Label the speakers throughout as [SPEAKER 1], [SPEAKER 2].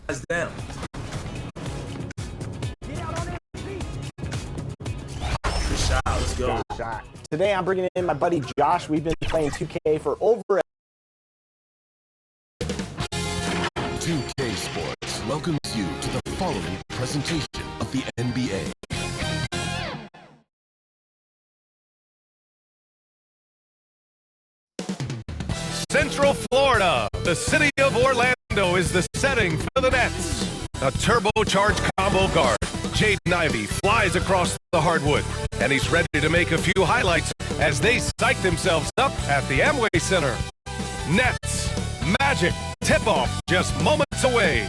[SPEAKER 1] Them. Good shot. Let's go.
[SPEAKER 2] Good shot. Today I'm bringing in my buddy Josh. We've been playing 2K for over
[SPEAKER 3] 2K Sports welcomes you to the following presentation of the NBA.
[SPEAKER 4] Central Florida, the city of Orlando is the setting for the Nets. A turbocharged combo guard, Jaden Ivey, flies across the hardwood, and he's ready to make a few highlights as they psych themselves up at the Amway Center. Nets, Magic, tip-off just moments away.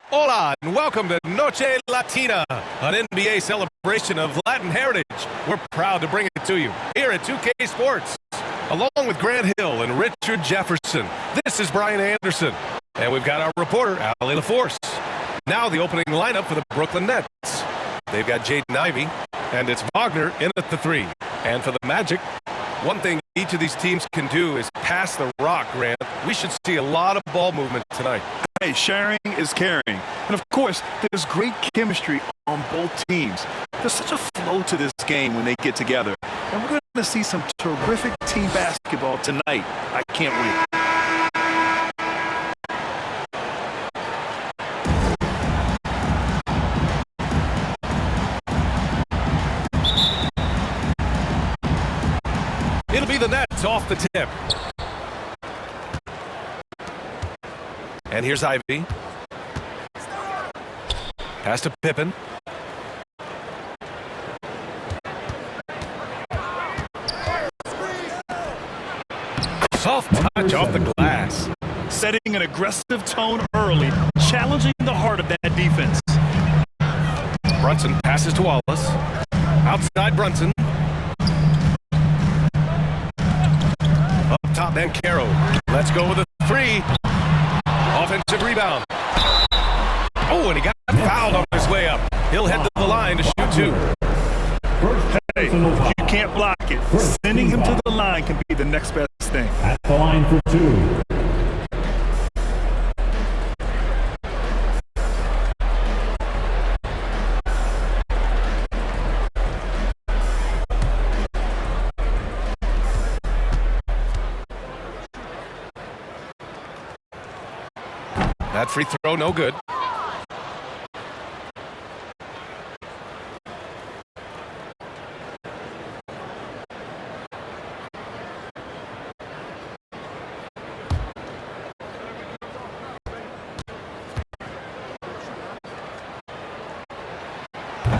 [SPEAKER 4] Hola, and welcome to Noche Latina, an NBA celebration of Latin heritage. We're proud to bring it to you here at 2K Sports. Along with Grant Hill and Richard Jefferson, this is Brian Anderson. And we've got our reporter, Ali LaForce. Now the opening lineup for the Brooklyn Nets. They've got Jaden Ivey, and it's Wagner in at the 3. And for the Magic, one thing each of these teams can do is pass the rock, Grant. We should see a lot of ball movement tonight.
[SPEAKER 5] Hey, sharing is caring. And of course, there's great chemistry on both teams. There's such a flow to this game when they get together. And we're going to see some terrific team basketball tonight. I can't wait.
[SPEAKER 4] It'll be the Nets off the tip. And here's Ivey. Pass to Pippen. Soft touch off the glass.
[SPEAKER 5] Setting an aggressive tone early, challenging the heart of that defense.
[SPEAKER 4] Brunson passes to Wallace. Outside Brunson. Up top, Banchero. Let's go with a 3. Offensive rebound. Oh, and he got fouled on his way up. He'll head to the line to shoot 2.
[SPEAKER 5] Hey, you can't block it. Sending him to the line can be the next best thing.
[SPEAKER 6] At the line for 2.
[SPEAKER 4] That free throw, no good.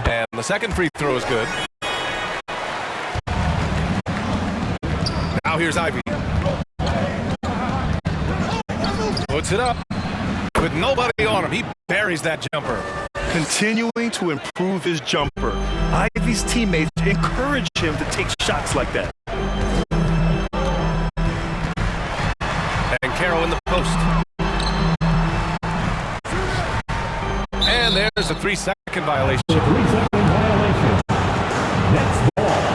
[SPEAKER 4] And the second free throw is good. Now here's Ivey. Puts it up. With nobody on him, he buries that jumper.
[SPEAKER 5] Continuing to improve his jumper. Ivey's teammates encourage him to take shots like that.
[SPEAKER 4] And Caro in the post. And there's a 3-second violation.
[SPEAKER 6] 3-second violation. Next ball.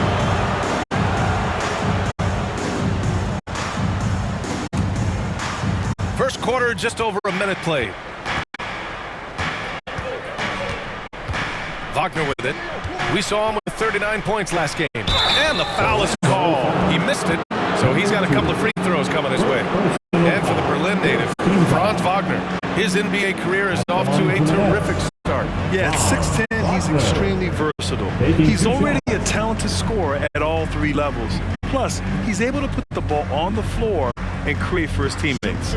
[SPEAKER 4] First quarter, just over a minute played. Wagner with it. We saw him with 39 points last game. And the foul is called. He missed it, so he's got a couple of free throws coming his way. And for the Berlin native, Franz Wagner. His NBA career is off to a terrific start.
[SPEAKER 5] Yeah, at 6'10", he's extremely versatile. He's already a talented scorer at all 3 levels. Plus, he's able to put the ball on the floor and create for his teammates.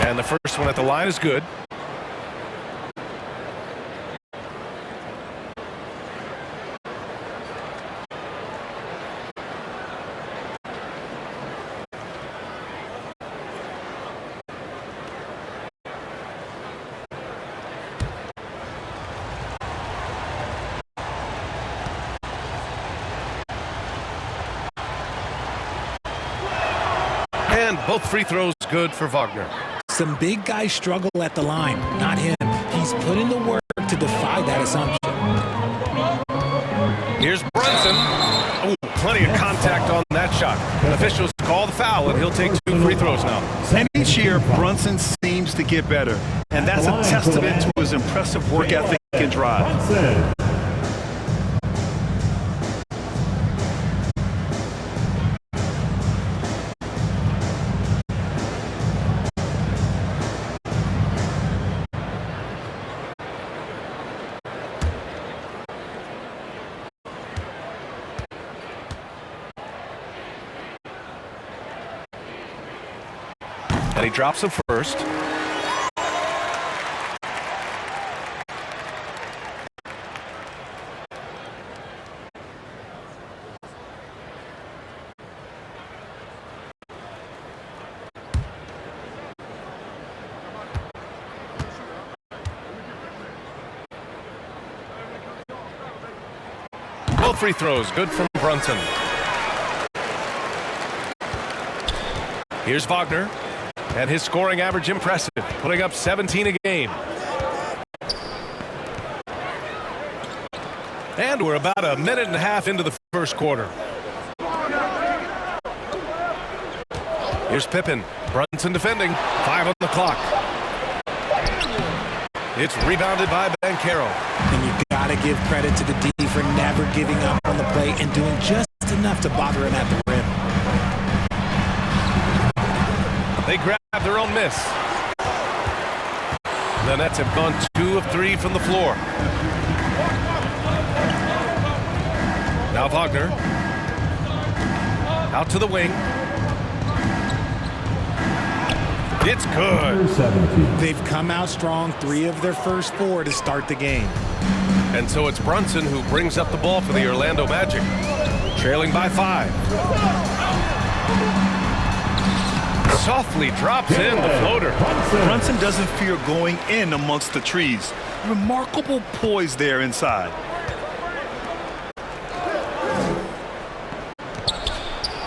[SPEAKER 4] And the first one at the line is good. And both free throws good for Wagner.
[SPEAKER 7] Some big guys struggle at the line, not him. He's put in the work to defy that assumption.
[SPEAKER 4] Here's Brunson. Oh, plenty of contact on that shot. Officials call the foul, and he'll take 2 free throws now.
[SPEAKER 5] And each year, Brunson seems to get better, and that's a testament to his impressive work ethic and drive.
[SPEAKER 6] Brunson.
[SPEAKER 4] And he drops him first. Both free throws, good from Brunson. Here's Wagner. And his scoring average impressive, putting up 17 a game. And we're about a minute and a half into the first quarter. Here's Pippen. Brunson defending. 5 on the clock. It's rebounded by Banchero.
[SPEAKER 7] And you got to give credit to the D for never giving up on the play and doing just enough to bother him at the rim.
[SPEAKER 4] They grab their own miss. The Nets have gone 2 of 3 from the floor. Now Wagner. Out to the wing. It's good.
[SPEAKER 6] 17.
[SPEAKER 7] They've come out strong, 3 of their first 4 to start the game.
[SPEAKER 4] And so it's Brunson who brings up the ball for the Orlando Magic. Trailing by 5. Softly drops in the floater.
[SPEAKER 5] Brunson doesn't fear going in amongst the trees. Remarkable poise there inside.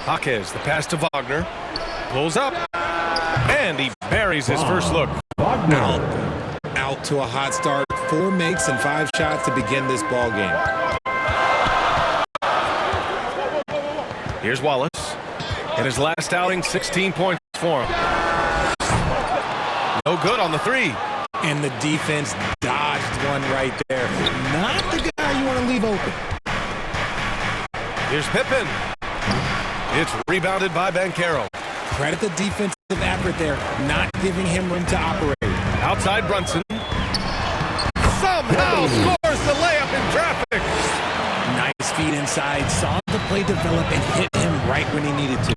[SPEAKER 4] Jaquez, the pass to Wagner. Pulls up. And he buries his first look.
[SPEAKER 7] Out to a hot start. 4 makes and 5 shots to begin this ball game.
[SPEAKER 4] Here's Wallace. In his last outing, 16 points for him. No good on the 3.
[SPEAKER 7] And the defense dodged one right there. Not the guy you want to leave open.
[SPEAKER 4] Here's Pippen. It's rebounded by Banchero.
[SPEAKER 7] Credit the defensive effort there, not giving him room to operate.
[SPEAKER 4] Outside Brunson. Somehow scores the layup in traffic.
[SPEAKER 7] Nice feed inside, saw the play develop and hit him right when he needed to.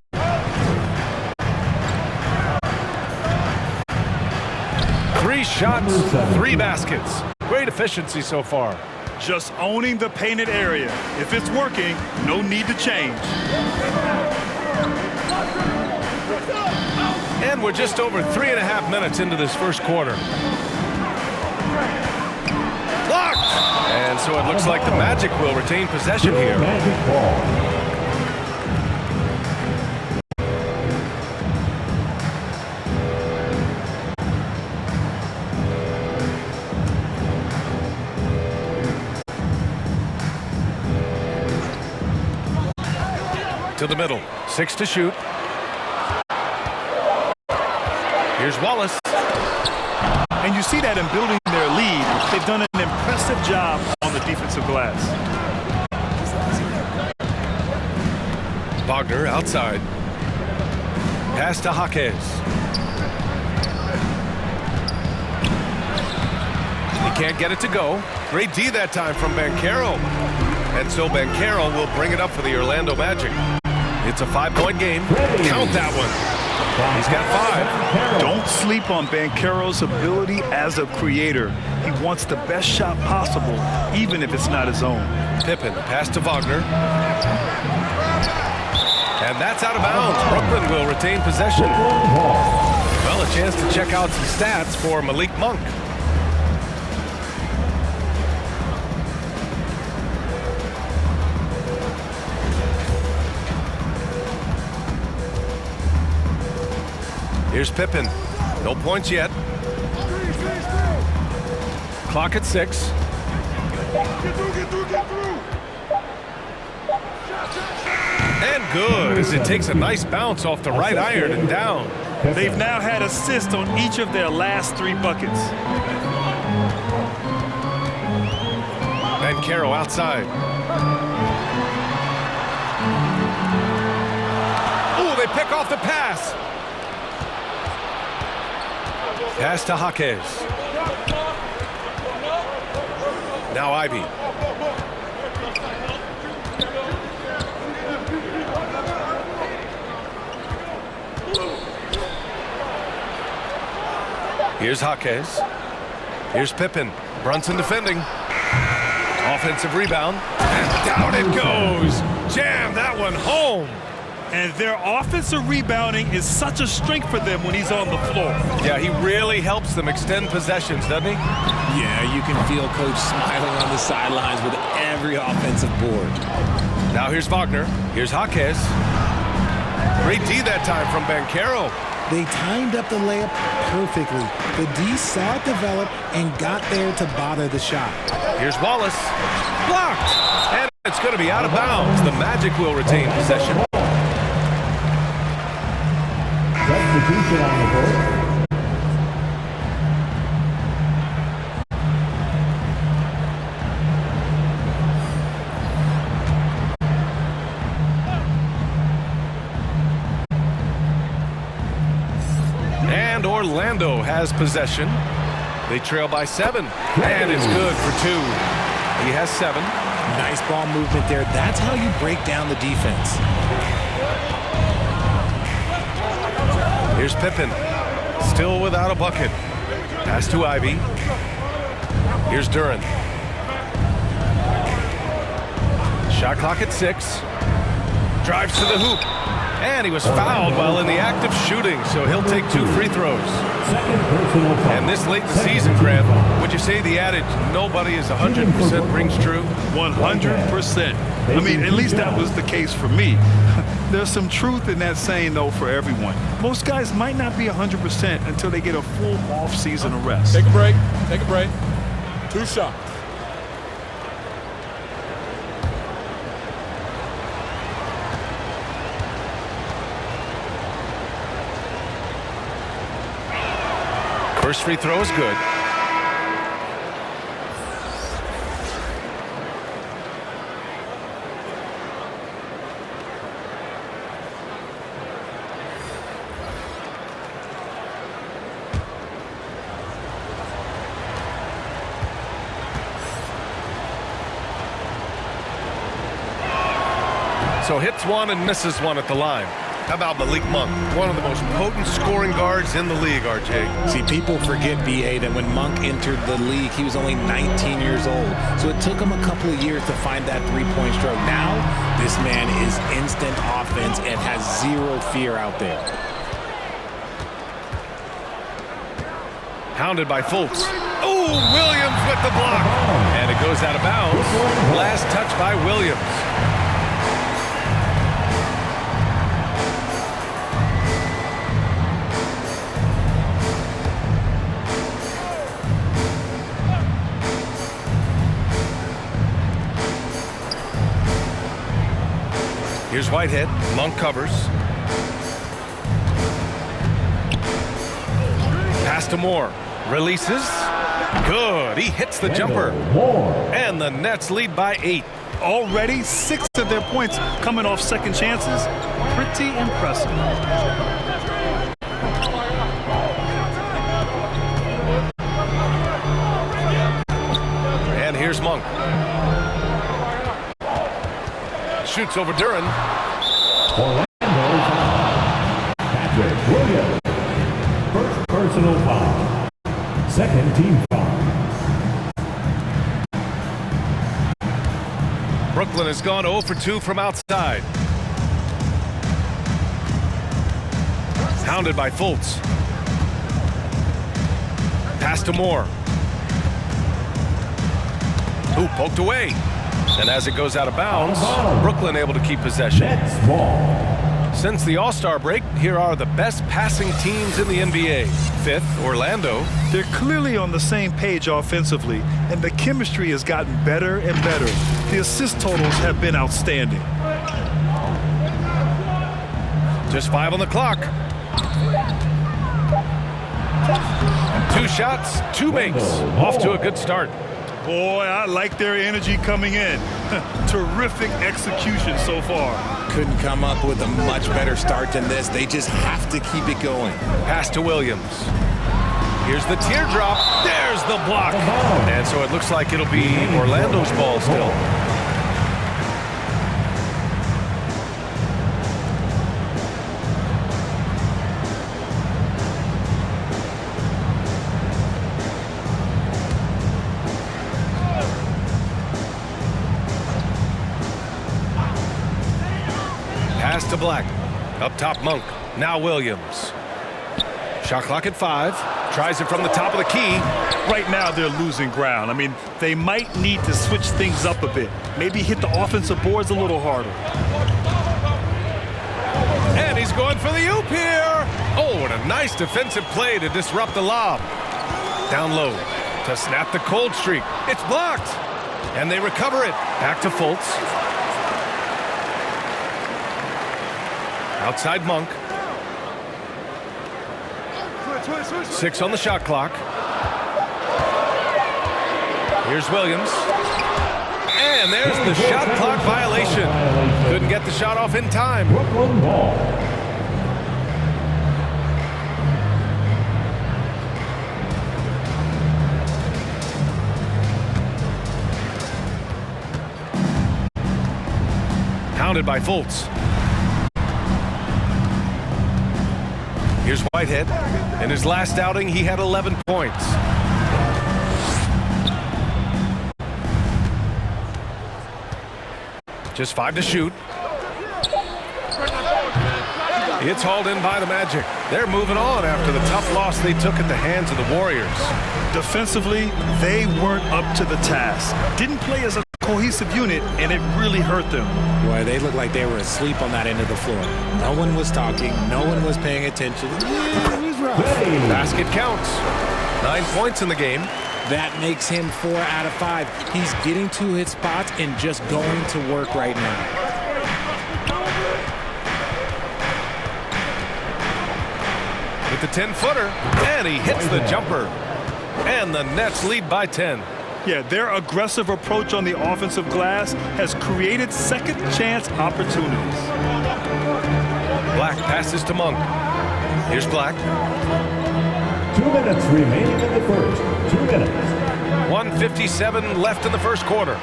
[SPEAKER 4] Three shots, 3 baskets. Great efficiency so far.
[SPEAKER 5] Just owning the painted area. If it's working, no need to change.
[SPEAKER 4] And we're just over 3.5 minutes into this first quarter. Blocked! And so it looks like the Magic will retain possession here.
[SPEAKER 6] Magic ball.
[SPEAKER 4] To the middle. 6 to shoot. Here's Wallace.
[SPEAKER 5] And you see that in building their lead, they've done an impressive job on the defensive glass.
[SPEAKER 4] Wagner outside. Pass to Jaquez. He can't get it to go. Great D that time from Banchero. And so Banchero will bring it up for the Orlando Magic. It's a 5-point game. Count that one. He's got 5.
[SPEAKER 5] Don't sleep on Banchero's ability as a creator. He wants the best shot possible, even if it's not his own.
[SPEAKER 4] Pippen, pass to Wagner. And that's out of bounds. Brooklyn will retain possession. Well, a chance to check out some stats for Malik Monk. Here's Pippen. No points yet. Clock at 6. And good, as it takes a nice bounce off the right iron and down.
[SPEAKER 5] They've now had assists on each of their last 3 buckets.
[SPEAKER 4] Banchero outside. Oh, they pick off the pass. Pass to Jaquez. Now Ivy. Here's Jaquez. Here's Pippen. Brunson defending. Offensive rebound. And down it goes. Jam that one home.
[SPEAKER 5] And their offensive rebounding is such a strength for them when he's on the floor.
[SPEAKER 4] Yeah, he really helps them extend possessions, doesn't he?
[SPEAKER 7] Yeah, you can feel Coach smiling on the sidelines with every offensive board.
[SPEAKER 4] Now here's Wagner. Here's Jaquez. Great D that time from Banchero.
[SPEAKER 7] They timed up the layup perfectly. The D saw it develop and got there to bother the shot.
[SPEAKER 4] Here's Wallace. Blocked. And it's going to be out of bounds. The Magic will retain possession.
[SPEAKER 6] Substitution on the court.
[SPEAKER 4] And Orlando has possession. They trail by 7. And it's good for 2. He has 7.
[SPEAKER 7] Nice ball movement there. That's how you break down the defense.
[SPEAKER 4] Here's Pippen. Still without a bucket. Pass to Ivy. Here's Duren. Shot clock at 6. Drives to the hoop. And he was fouled while in the act of shooting, so he'll take 2 free throws. And this late in the season, Grant, would you say the adage, nobody is 100% rings true?
[SPEAKER 5] 100%. I mean, at least that was the case for me. There's some truth in that saying, though, for everyone. Most guys might not be 100% until they get a full off-season of rest.
[SPEAKER 1] Take a break. Take a break. 2 shots.
[SPEAKER 4] First free throw is good. So hits 1 and misses 1 at the line. How about Malik Monk, one of the most potent scoring guards in the league, RJ?
[SPEAKER 7] See, people forget, B.A., that when Monk entered the league, he was only 19 years old. So it took him a couple of years to find that three-point stroke. Now, this man is instant offense and has 0 fear out there.
[SPEAKER 4] Hounded by Fultz. Oh, Williams with the block. And it goes out of bounds. Last touch by Williams. Here's Whitehead. Monk covers. Pass to Moore. Releases. Good. He hits the jumper. And the Nets lead by 8.
[SPEAKER 5] Already 6 of their points coming off second chances. Pretty impressive.
[SPEAKER 4] And here's Monk. Shoots over Duren.
[SPEAKER 6] Orlando Patrick Williams. First personal foul. Second team foul.
[SPEAKER 4] Brooklyn has gone 0 for 2 from outside. Hounded by Fultz. Pass to Moore. Ooh, poked away. And as it goes out of bounds, Brooklyn able to keep possession.
[SPEAKER 6] Nets ball.
[SPEAKER 4] Since the All-Star break, here are the best passing teams in the NBA. 5th, Orlando.
[SPEAKER 5] They're clearly on the same page offensively, and the chemistry has gotten better and better. The assist totals have been outstanding.
[SPEAKER 4] Just 5 on the clock. 2 shots, 2 makes. Off to a good start.
[SPEAKER 5] Boy, I like their energy coming in. Terrific execution so far.
[SPEAKER 7] Couldn't come up with a much better start than this. They just have to keep it going.
[SPEAKER 4] Pass to Williams. Here's the teardrop. There's the block. And so it looks like it'll be Orlando's ball still. Pass to Black. Up top, Monk. Now Williams. Shot clock at 5. Tries it from the top of the key.
[SPEAKER 5] Right now, they're losing ground. I mean, they might need to switch things up a bit. Maybe hit the offensive boards a little harder.
[SPEAKER 4] And he's going for the oop here. Oh, and a nice defensive play to disrupt the lob. Down low to snap the cold streak. It's blocked. And they recover it. Back to Fultz. Outside Monk. 6 on the shot clock. Here's Williams. And there's the shot clock violation. Couldn't get the shot off in time.
[SPEAKER 6] Brooklyn ball.
[SPEAKER 4] Pounded by Fultz. Here's Whitehead. In his last outing, he had 11 points. Just 5 to shoot. It's hauled in by the Magic. They're moving on after the tough loss they took at the hands of the Warriors.
[SPEAKER 5] Defensively, they weren't up to the task. Didn't play as a cohesive unit, and it really hurt them.
[SPEAKER 7] Boy, they looked like they were asleep on that end of the floor. No one was talking. No one was paying attention. It was rough.
[SPEAKER 4] Basket counts. 9 points in the game.
[SPEAKER 7] That makes him 4 out of 5. He's getting to his spots and just going to work right now.
[SPEAKER 4] With the 10-footer, and he hits the jumper. And the Nets lead by 10.
[SPEAKER 5] Yeah, their aggressive approach on the offensive glass has created second chance opportunities.
[SPEAKER 4] Black passes to Monk. Here's Black.
[SPEAKER 6] 2 minutes remaining in the first. 2 minutes.
[SPEAKER 4] 1:57 left in the first quarter.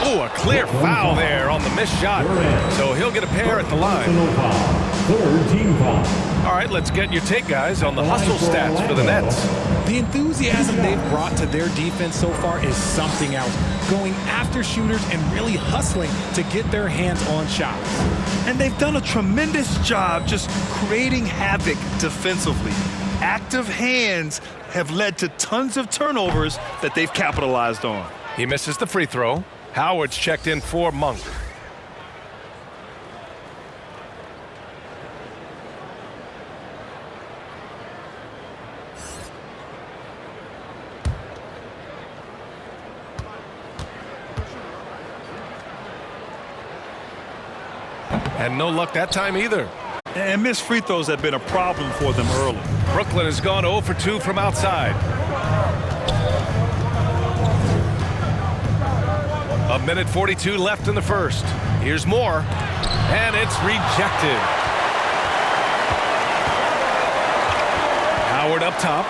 [SPEAKER 4] Oh, a clear foul there on the missed shot. So he'll get a pair at the line.
[SPEAKER 6] Third team foul.
[SPEAKER 4] All right, let's get your take, guys, on the hustle stats for the Nets.
[SPEAKER 7] The enthusiasm they've brought to their defense so far is something else. Going after shooters and really hustling to get their hands on shots.
[SPEAKER 5] And they've done a tremendous job just creating havoc defensively. Active hands have led to tons of turnovers that they've capitalized on.
[SPEAKER 4] He misses the free throw. Howard's checked in for Monk. And no luck that time either.
[SPEAKER 5] And missed free throws have been a problem for them early.
[SPEAKER 4] Brooklyn has gone 0 for 2 from outside. A minute 42 left in the first. Here's more. And it's rejected. Howard up top.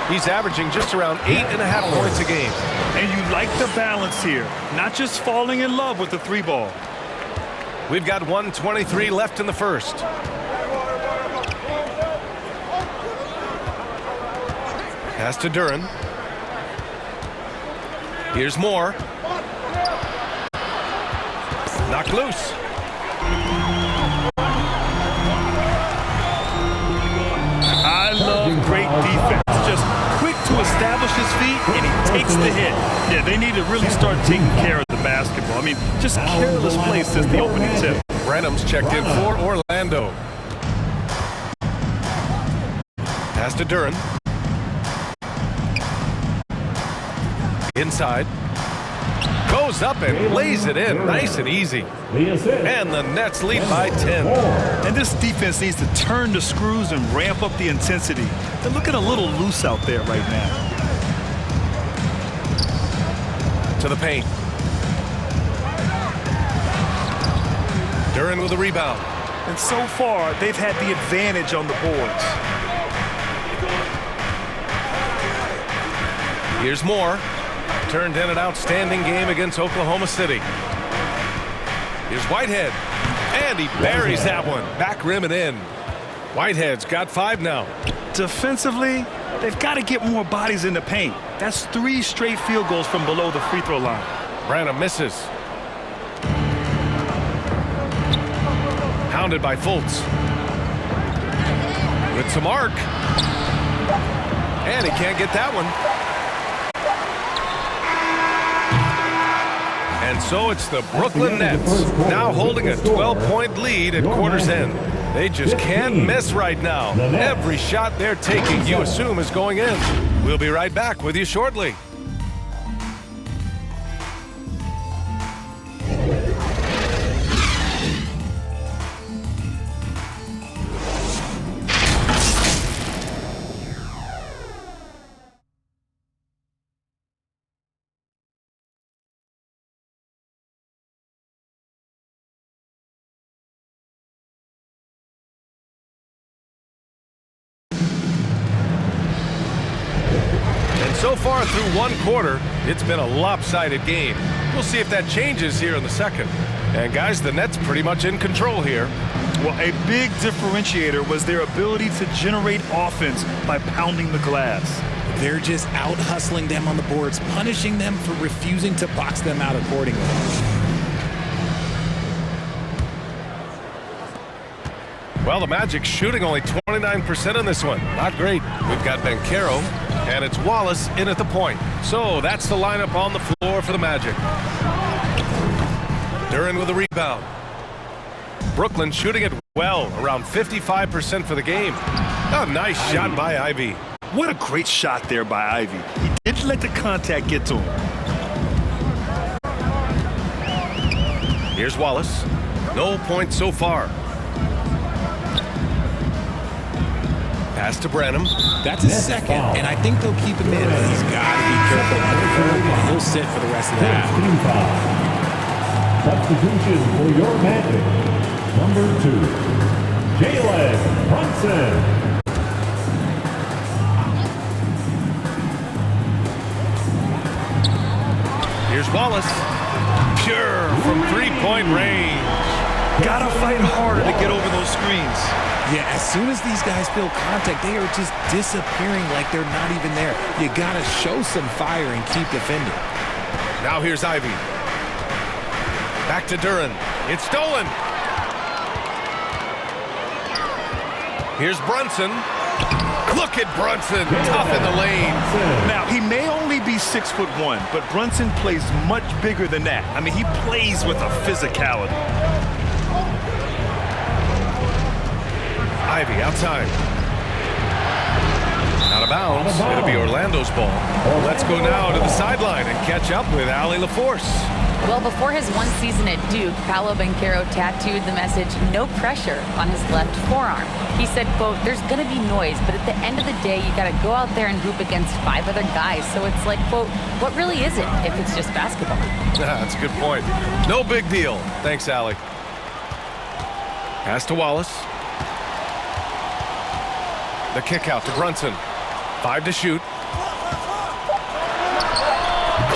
[SPEAKER 4] He's averaging just around 8.5 points a game.
[SPEAKER 5] And you like the balance here. Not just falling in love with the 3 ball.
[SPEAKER 4] We've got 1:23 left in the first. Pass to Duren. Here's more. Knocked loose.
[SPEAKER 5] I love great defense. Just quick to establish his feet, and he takes the hit. Yeah, they need to really start taking care of the basketball. I mean, just careless play since the opening tip.
[SPEAKER 4] Brenham's checked in for Orlando. Pass to Duren. Inside. Goes up and lays it in. Nice and easy. And the Nets lead by 10.
[SPEAKER 5] And this defense needs to turn the screws and ramp up the intensity. They're looking a little loose out there right now.
[SPEAKER 4] To the paint. Duren with a rebound.
[SPEAKER 5] And so far, they've had the advantage on the boards.
[SPEAKER 4] Here's Moore. Turned in an outstanding game against Oklahoma City. Here's Whitehead. And he buries that one. Back rim and in. Whitehead's got 5 now.
[SPEAKER 5] Defensively, they've got to get more bodies in the paint. That's 3 straight field goals from below the free throw line.
[SPEAKER 4] Branham misses. Hounded by Fultz. With some arc. And he can't get that one. And so it's the Brooklyn Nets now holding a 12-point lead at quarter's end. They just can't miss right now. Every shot they're taking, you assume, is going in. We'll be right back with you shortly. So far through one quarter, it's been a lopsided game. We'll see if that changes here in the second. And guys, the Nets pretty much in control here.
[SPEAKER 5] Well, a big differentiator was their ability to generate offense by pounding the glass.
[SPEAKER 7] They're just out hustling them on the boards, punishing them for refusing to box them out accordingly.
[SPEAKER 4] Well, the Magic shooting only 29% on this one. Not great. We've got Banchero, and it's Wallace in at the point. So that's the lineup on the floor for the Magic. Duren with a rebound. Brooklyn shooting it well, around 55% for the game. A nice shot by Ivy.
[SPEAKER 5] What a great shot there by Ivy. He didn't let the contact get to him.
[SPEAKER 4] Here's Wallace. No points so far. Pass to Branham.
[SPEAKER 7] That's his second, and I think they'll keep him in, but he's got to be careful. He'll sit for the rest of the half.
[SPEAKER 6] Substitution for your Magic. Number 2, Jalen Brunson.
[SPEAKER 4] Here's Wallace. Pure from three-point range.
[SPEAKER 5] Gotta fight harder to get over those screens.
[SPEAKER 7] Yeah, as soon as these guys feel contact, they are just disappearing like they're not even there. You got to show some fire and keep defending.
[SPEAKER 4] Now here's Ivy. Back to Duren. It's stolen. Here's Brunson. Look at Brunson, tough in the lane.
[SPEAKER 5] Now, he may only be 6'1", but Brunson plays much bigger than that. I mean, he plays with a physicality.
[SPEAKER 4] Ivy outside. Out of bounds. It'll be Orlando's ball. Let's go now to the sideline and catch up with Allie LaForce.
[SPEAKER 8] Well, before his one season at Duke, Paolo Banchero tattooed the message, "No pressure," on his left forearm. He said, quote, "There's going to be noise, but at the end of the day, you got to go out there and hoop against 5 other guys. So it's like, quote, what really is it if it's just basketball?"
[SPEAKER 4] That's a good point. No big deal. Thanks, Allie. Pass to Wallace. The kick out to Brunson. 5 to shoot.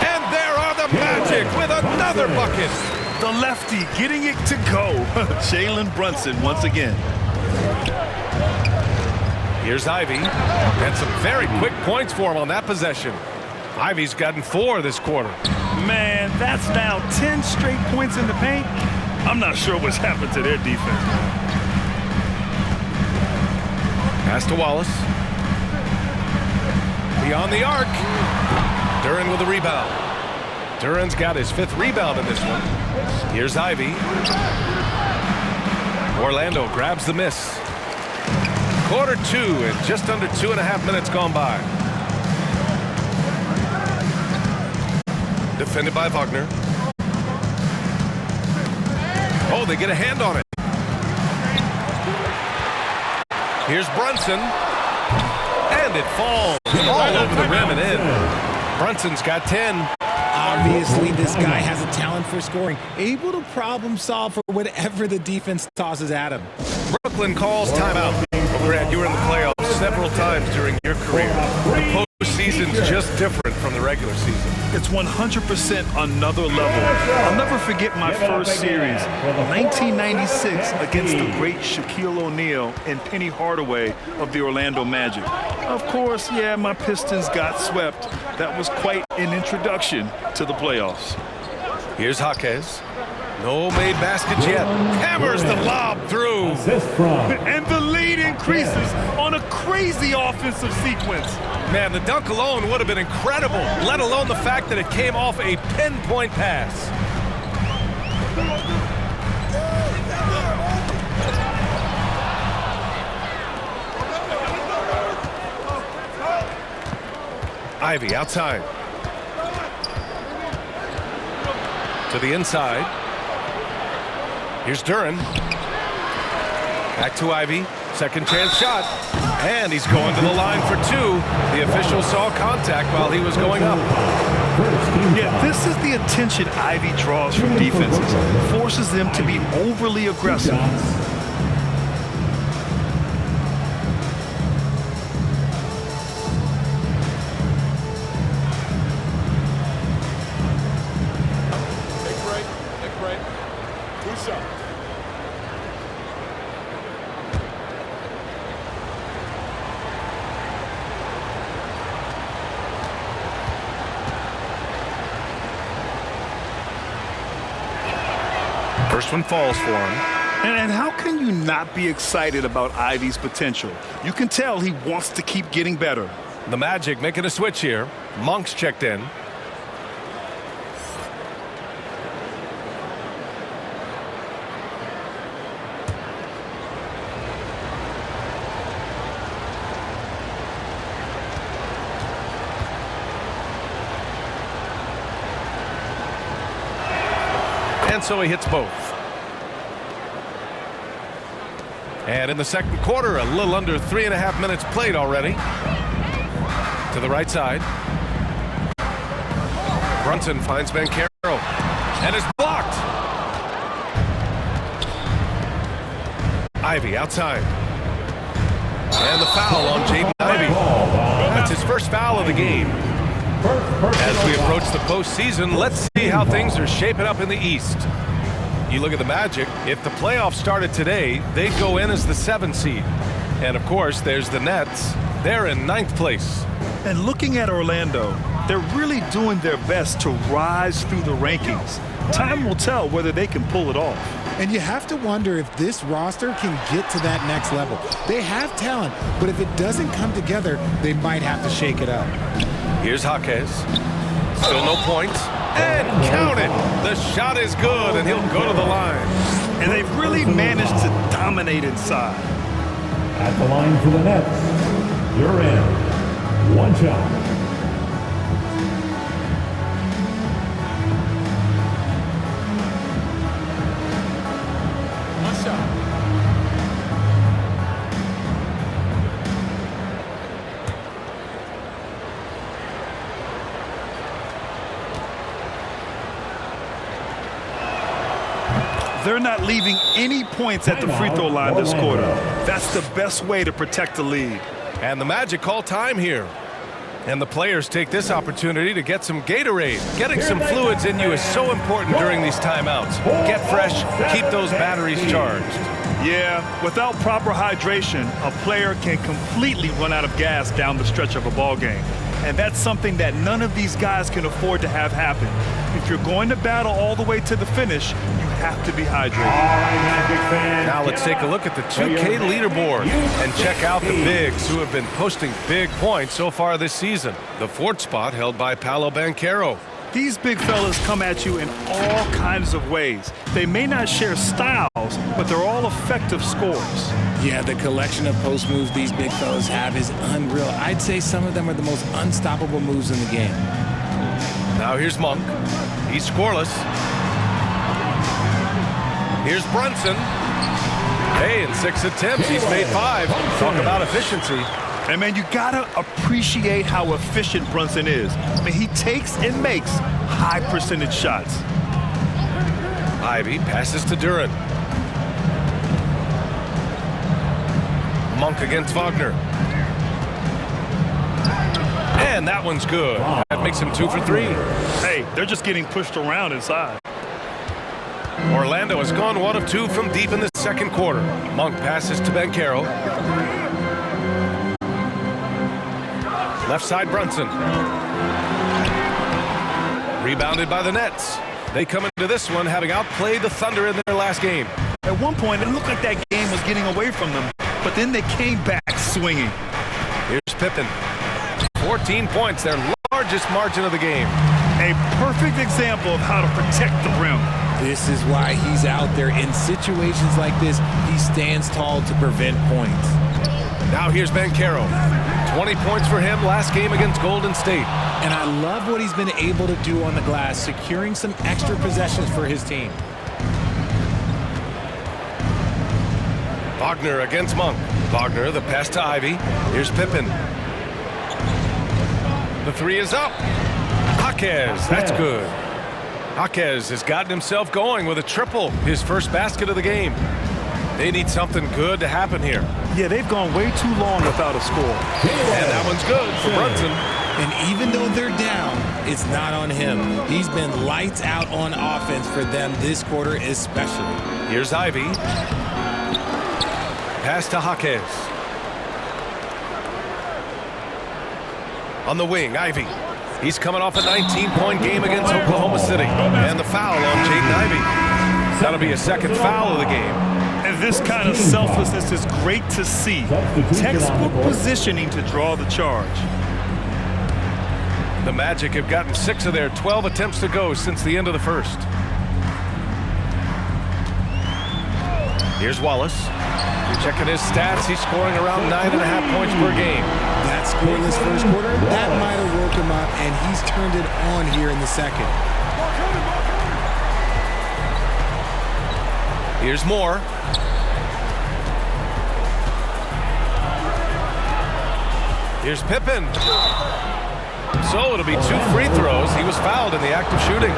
[SPEAKER 4] And there are the Magic with another bucket.
[SPEAKER 5] The lefty getting it to go. Jalen Brunson once again.
[SPEAKER 4] Here's Ivy. And some very quick points for him on that possession. Ivy's gotten 4 this quarter.
[SPEAKER 5] Man, that's now 10 straight points in the paint. I'm not sure what's happened to their defense.
[SPEAKER 4] Pass to Wallace. Beyond the arc. Duren with the rebound. Duran's got his 5th rebound in this one. Here's Ivy. Orlando grabs the miss. Quarter 2 and just under 2.5 minutes gone by. Defended by Wagner. Oh, they get a hand on it. Here's Brunson. And it falls all over the rim and in. Brunson's got 10.
[SPEAKER 7] Obviously, this guy has a talent for scoring, able to problem solve for whatever the defense tosses at him.
[SPEAKER 4] Brooklyn calls timeout. Well, Grant, you were in the playoffs several times during your career. The postseason's just different from the regular season.
[SPEAKER 5] It's 100% another level. I'll never forget my first series, 1996, against the great Shaquille O'Neal and Penny Hardaway of the Orlando Magic. Of course, yeah, my Pistons got swept. That was quite an introduction to the playoffs.
[SPEAKER 4] Here's Jaquez. No made baskets yet. Hammers the lob through.
[SPEAKER 5] And the lead increases on a crazy offensive sequence.
[SPEAKER 4] Man, the dunk alone would have been incredible, let alone the fact that it came off a pinpoint pass. Ivy outside. To the inside. Here's Duran. Back to Ivy. Second chance shot. And he's going to the line for 2. The official saw contact while he was going up.
[SPEAKER 5] Yeah, this is the attention Ivy draws from defenses. Forces them to be overly aggressive.
[SPEAKER 1] Take break. 2 shots.
[SPEAKER 4] First one falls for him.
[SPEAKER 5] And how can you not be excited about Ivy's potential? You can tell he wants to keep getting better.
[SPEAKER 4] The Magic making a switch here. Monk's checked in. And so he hits both. And in the second quarter, a little under 3.5 minutes played already. To the right side. Brunson finds Banchero and is blocked. Ivy outside. And the foul on Jaden Ivey. That's his first foul of the game. As we approach the postseason, let's see how things are shaping up in the East. You look at the Magic, if the playoffs started today, they'd go in as the 7th seed. And of course, there's the Nets. They're in 9th place.
[SPEAKER 5] And looking at Orlando, they're really doing their best to rise through the rankings. Time will tell whether they can pull it off.
[SPEAKER 9] And you have to wonder if this roster can get to that next level. They have talent, but if it doesn't come together, they might have to shake it up.
[SPEAKER 4] Here's Jaquez. Still no points. And count it. The shot is good, and he'll go to the line.
[SPEAKER 5] And they've really managed to dominate inside.
[SPEAKER 6] At the line for the Nets, you're in. 1 shot.
[SPEAKER 5] They're not leaving any points at the free throw line this quarter. That's the best way to protect the lead.
[SPEAKER 4] And the Magic call time here. And the players take this opportunity to get some Gatorade. Getting some fluids in you is so important during these timeouts. Get fresh, keep those batteries charged.
[SPEAKER 5] Yeah, without proper hydration, a player can completely run out of gas down the stretch of a ball game. And that's something that none of these guys can afford to have happen. If you're going to battle all the way to the finish, you have to be hydrated.
[SPEAKER 4] Now let's take a look at the 2K leaderboard and check out the bigs who have been posting big points so far this season. The 4th spot held by Paolo Banchero.
[SPEAKER 5] These big fellas come at you in all kinds of ways. They may not share styles, but they're all effective scorers.
[SPEAKER 7] Yeah, the collection of post moves these big fellas have is unreal. I'd say some of them are the most unstoppable moves in the game.
[SPEAKER 4] Now here's Monk. He's scoreless. Here's Brunson. Hey, in 6 attempts, he's made 5. Talk about efficiency.
[SPEAKER 5] And, man, you got to appreciate how efficient Brunson is. I mean, he takes and makes high-percentage shots.
[SPEAKER 4] Ivy passes to Duran. Monk against Wagner. And that one's good. That makes him 2 for 3.
[SPEAKER 5] Hey, they're just getting pushed around inside.
[SPEAKER 4] Orlando has gone 1 of 2 from deep in the second quarter. Monk passes to Banchero. Left side Brunson. Rebounded by the Nets. They come into this one having outplayed the Thunder in their last game.
[SPEAKER 5] At one point, it looked like that game was getting away from them, but then they came back swinging.
[SPEAKER 4] Here's Pippen. 14 points, their largest margin of the game.
[SPEAKER 5] A perfect example of how to protect the rim.
[SPEAKER 7] This is why he's out there. In situations like this, he stands tall to prevent points.
[SPEAKER 4] Now here's Banchero. 20 points for him last game against Golden State.
[SPEAKER 7] And I love what he's been able to do on the glass, securing some extra possessions for his team.
[SPEAKER 4] Wagner against Monk. Wagner, the pass to Ivy. Here's Pippen. The 3 is up. Jaquez, that's good. Jaquez has gotten himself going with a triple, his first basket of the game. They need something good to happen here.
[SPEAKER 5] Yeah, they've gone way too long without a score.
[SPEAKER 4] And that one's good for Brunson.
[SPEAKER 7] And even though they're down, it's not on him. He's been lights out on offense for them this quarter especially.
[SPEAKER 4] Here's Ivy. Pass to Jaquez. On the wing, Ivy. He's coming off a 19-point game against Oklahoma City. And the foul on Jaden Ivey. That'll be a second foul of the game.
[SPEAKER 5] And this kind of selflessness is great to see. Textbook positioning to draw the charge.
[SPEAKER 4] The Magic have gotten 6 of their 12 attempts to go since the end of the first. Here's Wallace. You're checking his stats. He's scoring around 9.5 points per game.
[SPEAKER 9] That scoreless first quarter, that might have woke him up, and he's turned it on here in the second.
[SPEAKER 4] Here's Moore. Here's Pippen. So it'll be 2 free throws. He was fouled in the act of shooting.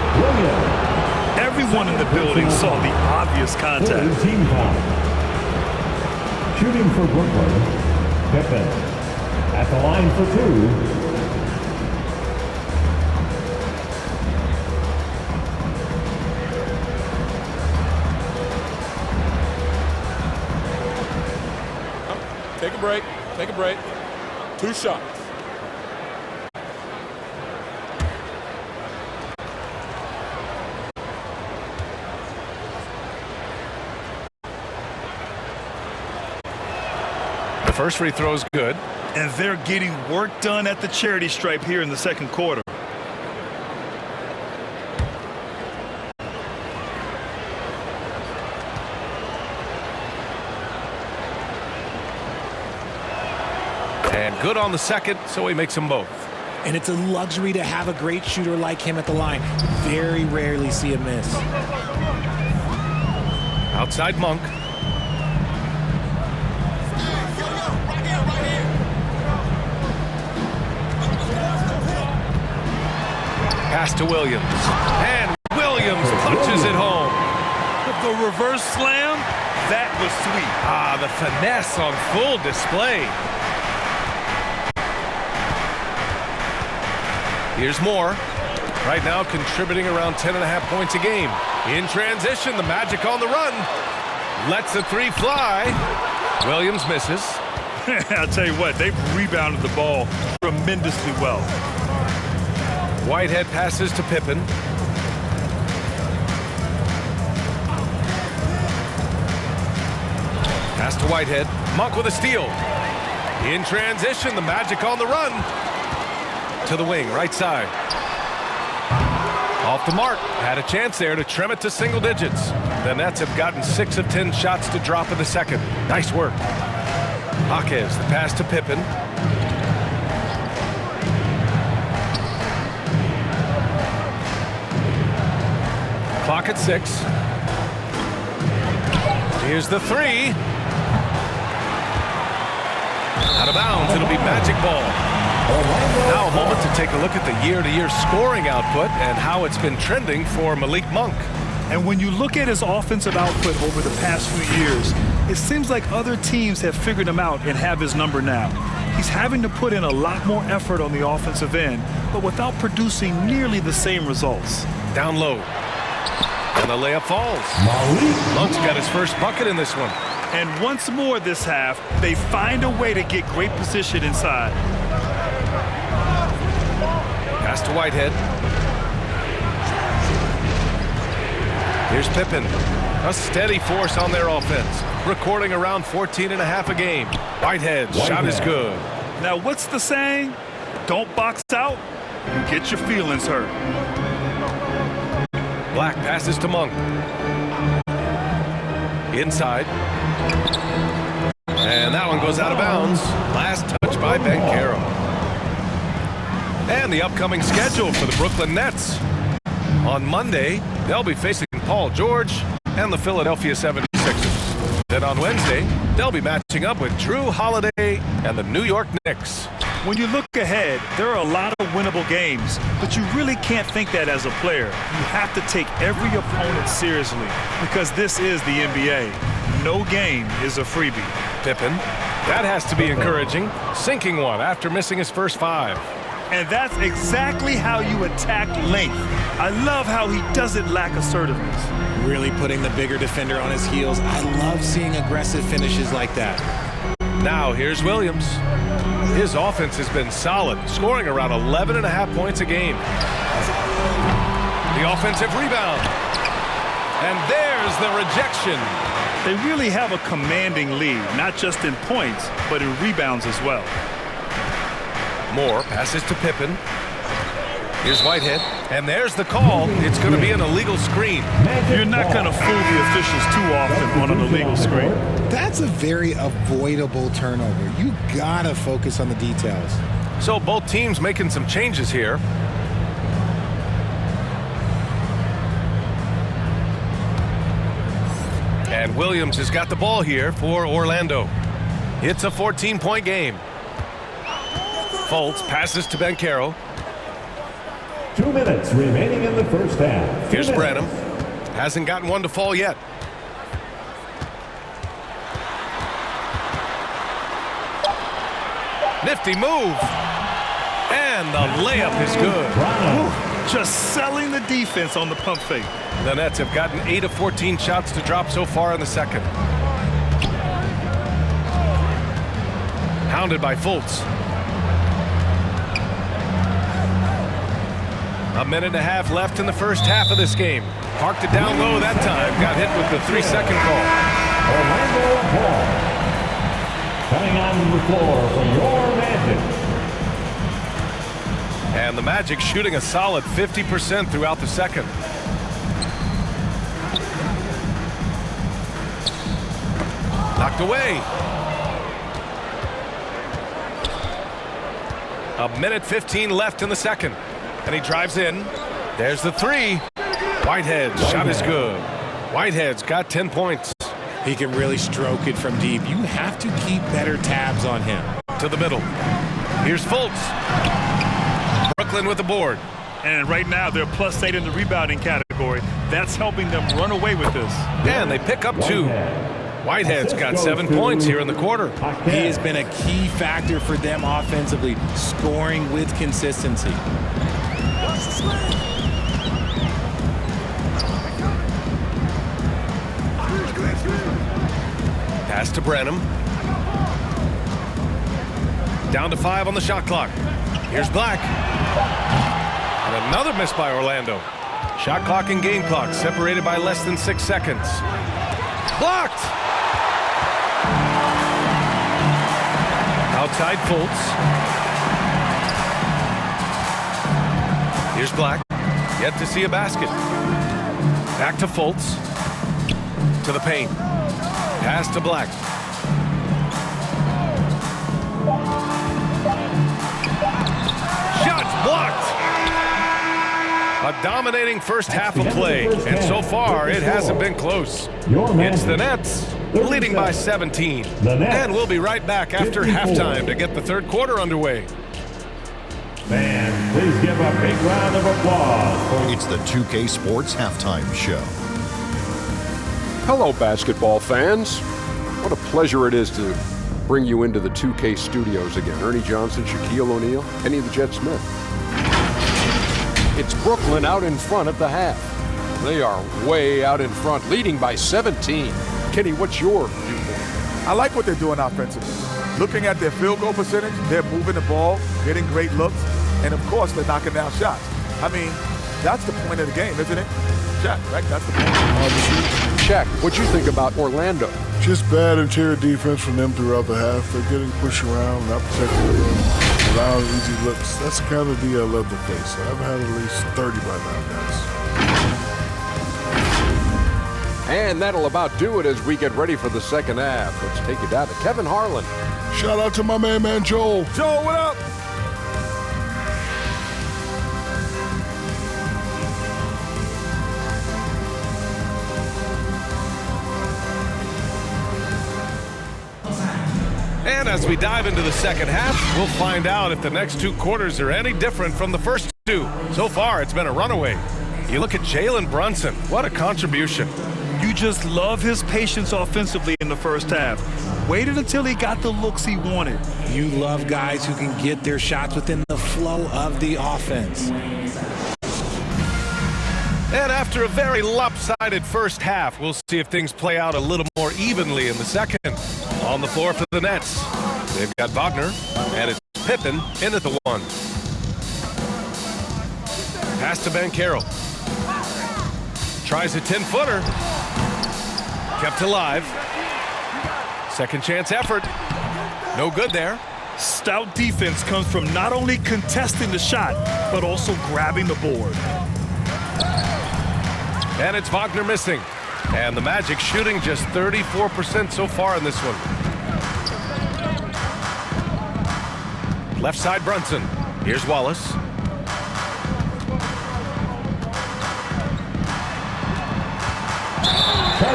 [SPEAKER 5] Everyone in the building saw the obvious contact.
[SPEAKER 6] Team foul. Shooting for Brooklyn, Pippen. At the line for 2.
[SPEAKER 1] Take a break. Take a break. 2 shots.
[SPEAKER 4] The first free throw is good.
[SPEAKER 5] And they're getting work done at the charity stripe here in the second quarter.
[SPEAKER 4] And good on the second, so he makes them both.
[SPEAKER 7] And it's a luxury to have a great shooter like him at the line. Very rarely see a miss.
[SPEAKER 4] Outside Monk. Pass to Williams. And Williams punches it home.
[SPEAKER 5] The reverse slam, that was sweet.
[SPEAKER 4] Ah, the finesse on full display. Here's Moore. Right now contributing around 10.5 points a game. In transition, the Magic on the run. Lets the 3 fly. Williams misses.
[SPEAKER 5] I'll tell you what, they've rebounded the ball tremendously well.
[SPEAKER 4] Whitehead passes to Pippen. Pass to Whitehead. Monk with a steal. In transition, the Magic on the run. To the wing, right side. Off the mark. Had a chance there to trim it to single digits. The Nets have gotten 6 of 10 shots to drop in the second. Nice work. Jaquez, the pass to Pippen. Clock at 6. Here's the 3. Out of bounds. It'll be Magic ball. Now a moment to take a look at the year-to-year scoring output and how it's been trending for Malik Monk.
[SPEAKER 5] And when you look at his offensive output over the past few years, it seems like other teams have figured him out and have his number now. He's having to put in a lot more effort on the offensive end, but without producing nearly the same results.
[SPEAKER 4] Down low. And the layup falls. Monk's got his first bucket in this one.
[SPEAKER 5] And once more this half, they find a way to get great position inside.
[SPEAKER 4] Pass to Whitehead. Here's Pippen. A steady force on their offense. Recording around 14.5 a game. Whitehead, shot is good.
[SPEAKER 5] Now what's the saying? Don't box out, you get your feelings hurt.
[SPEAKER 4] Black passes to Monk. Inside. And that one goes out of bounds. Last touch by Banchero. And the upcoming schedule for the Brooklyn Nets. On Monday, they'll be facing Paul George and the Philadelphia 76ers. Then on Wednesday, they'll be matching up with Drew Holiday and the New York Knicks.
[SPEAKER 5] When you look ahead, there are a lot of winnable games, but you really can't think that as a player. You have to take every opponent seriously because this is the NBA. No game is a freebie.
[SPEAKER 4] Pippen, that has to be encouraging, sinking one after missing his first 5.
[SPEAKER 5] And that's exactly how you attack length. I love how he doesn't lack assertiveness.
[SPEAKER 7] Really putting the bigger defender on his heels. I love seeing aggressive finishes like that.
[SPEAKER 4] Now here's Williams. His offense has been solid, scoring around 11.5 points a game. The offensive rebound. And there's the rejection.
[SPEAKER 5] They really have a commanding lead, not just in points, but in rebounds as well.
[SPEAKER 4] Moore passes to Pippen. Here's Whitehead. And there's the call. It's going to be an illegal screen.
[SPEAKER 5] You're not going to fool the officials too often on an illegal screen.
[SPEAKER 9] That's a very avoidable turnover. You gotta focus on the details.
[SPEAKER 4] So both teams making some changes here. And Williams has got the ball here for Orlando. It's a 14-point game. Fultz passes to Banchero.
[SPEAKER 6] 2 minutes remaining in the first half.
[SPEAKER 4] Here's Branham. Hasn't gotten one to fall yet. Nifty move. And the layup is good.
[SPEAKER 5] Ooh, just selling the defense on the pump fake.
[SPEAKER 4] The Nets have gotten 8 of 14 shots to drop so far in the second. Hounded by Fultz. A minute and a half left in the first half of this game. Parked it down low that time. Got hit with the 3-second call.
[SPEAKER 6] Orlando Ball. Coming on the floor for your Magic.
[SPEAKER 4] And the Magic shooting a solid 50% throughout the second. Knocked away. A minute 15 left in the second. And he drives in. There's the 3. Whitehead, shot is good. Whitehead's got 10 points.
[SPEAKER 7] He can really stroke it from deep. You have to keep better tabs on him.
[SPEAKER 4] To the middle. Here's Fultz. Brooklyn with the board.
[SPEAKER 5] And right now they're +8 in the rebounding category. That's helping them run away with this.
[SPEAKER 4] And they pick up 2. Whitehead's got 7 points here in the quarter.
[SPEAKER 7] He has been a key factor for them offensively, scoring with consistency.
[SPEAKER 4] Pass to Branham. Down to 5 on the shot clock. Here's Black. And another miss by Orlando. Shot clock and game clock separated by less than 6 seconds. Blocked! Outside Fultz. Here's Black. Yet to see a basket. Back to Fultz. To the paint. Pass to Black. Shots blocked. A dominating first half of play, and so far it hasn't been close. It's the Nets leading by 17. And we'll be right back after halftime to get the third quarter underway.
[SPEAKER 6] Fans, please give a big round of applause.
[SPEAKER 10] It's the 2K Sports Halftime Show.
[SPEAKER 11] Hello, basketball fans. What a pleasure it is to bring you into the 2K studios again. Ernie Johnson, Shaquille O'Neal, Kenny the Jet Smith. It's Brooklyn out in front at the half. They are way out in front, leading by 17. Kenny, what's your viewpoint?
[SPEAKER 12] I like what they're doing offensively. Looking at their field goal percentage, they're moving the ball, getting great looks, and of course, they're knocking down shots. I mean, that's the point of the game, isn't it? Shaq, right? That's the point.
[SPEAKER 11] Shaq, what'd you think about Orlando?
[SPEAKER 13] Just bad interior defense from them throughout the half. They're getting pushed around, not protecting the rim, allowing easy looks. That's the kind of D I love to face. I've had at least 30 by now, guys.
[SPEAKER 11] And that'll about do it as we get ready for the second half. Let's take it down to Kevin Harlan.
[SPEAKER 13] Shout out to my man Joel.
[SPEAKER 12] Joel, what up?
[SPEAKER 4] And as we dive into the second half, we'll find out if the next two quarters are any different from the first two. So far, it's been a runaway. You look at Jalen Brunson. What a contribution.
[SPEAKER 5] You just love his patience offensively in the first half. Waited until he got the looks he wanted.
[SPEAKER 7] You love guys who can get their shots within the flow of the offense.
[SPEAKER 4] And after a very lopsided first half, we'll see if things play out a little more evenly in the second. On the floor for the Nets, they've got Wagner, and it's Pippen in at the one. Pass to Banchero. Tries a 10-footer. Kept alive. Second chance effort. No good there.
[SPEAKER 5] Stout defense comes from not only contesting the shot, but also grabbing the board.
[SPEAKER 4] And it's Wagner missing. And the Magic shooting just 34% so far in this one. Left side Brunson. Here's Wallace.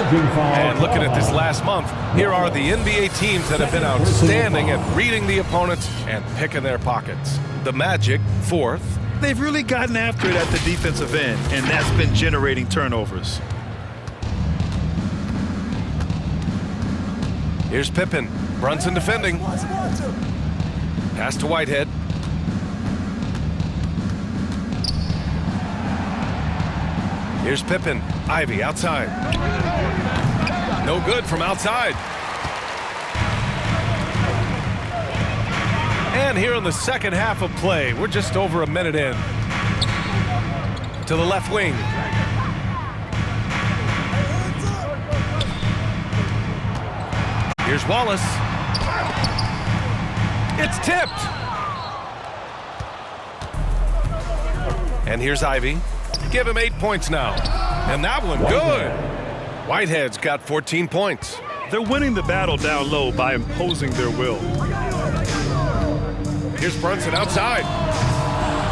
[SPEAKER 4] And looking at this last month, here are the NBA teams that have been outstanding at reading the opponents and picking their pockets. The Magic, fourth.
[SPEAKER 5] They've really gotten after it at the defensive end, and that's been generating turnovers.
[SPEAKER 4] Here's Pippen. Brunson defending. Pass to Whitehead. Here's Pippen. Ivy outside. No good from outside. And here in the second half of play, we're just over a minute in. To the left wing. Here's Wallace. It's tipped. And here's Ivy. Give him 8 points now. And that one good. Whitehead's got 14 points.
[SPEAKER 5] They're winning the battle down low by imposing their will.
[SPEAKER 4] Here's Brunson outside.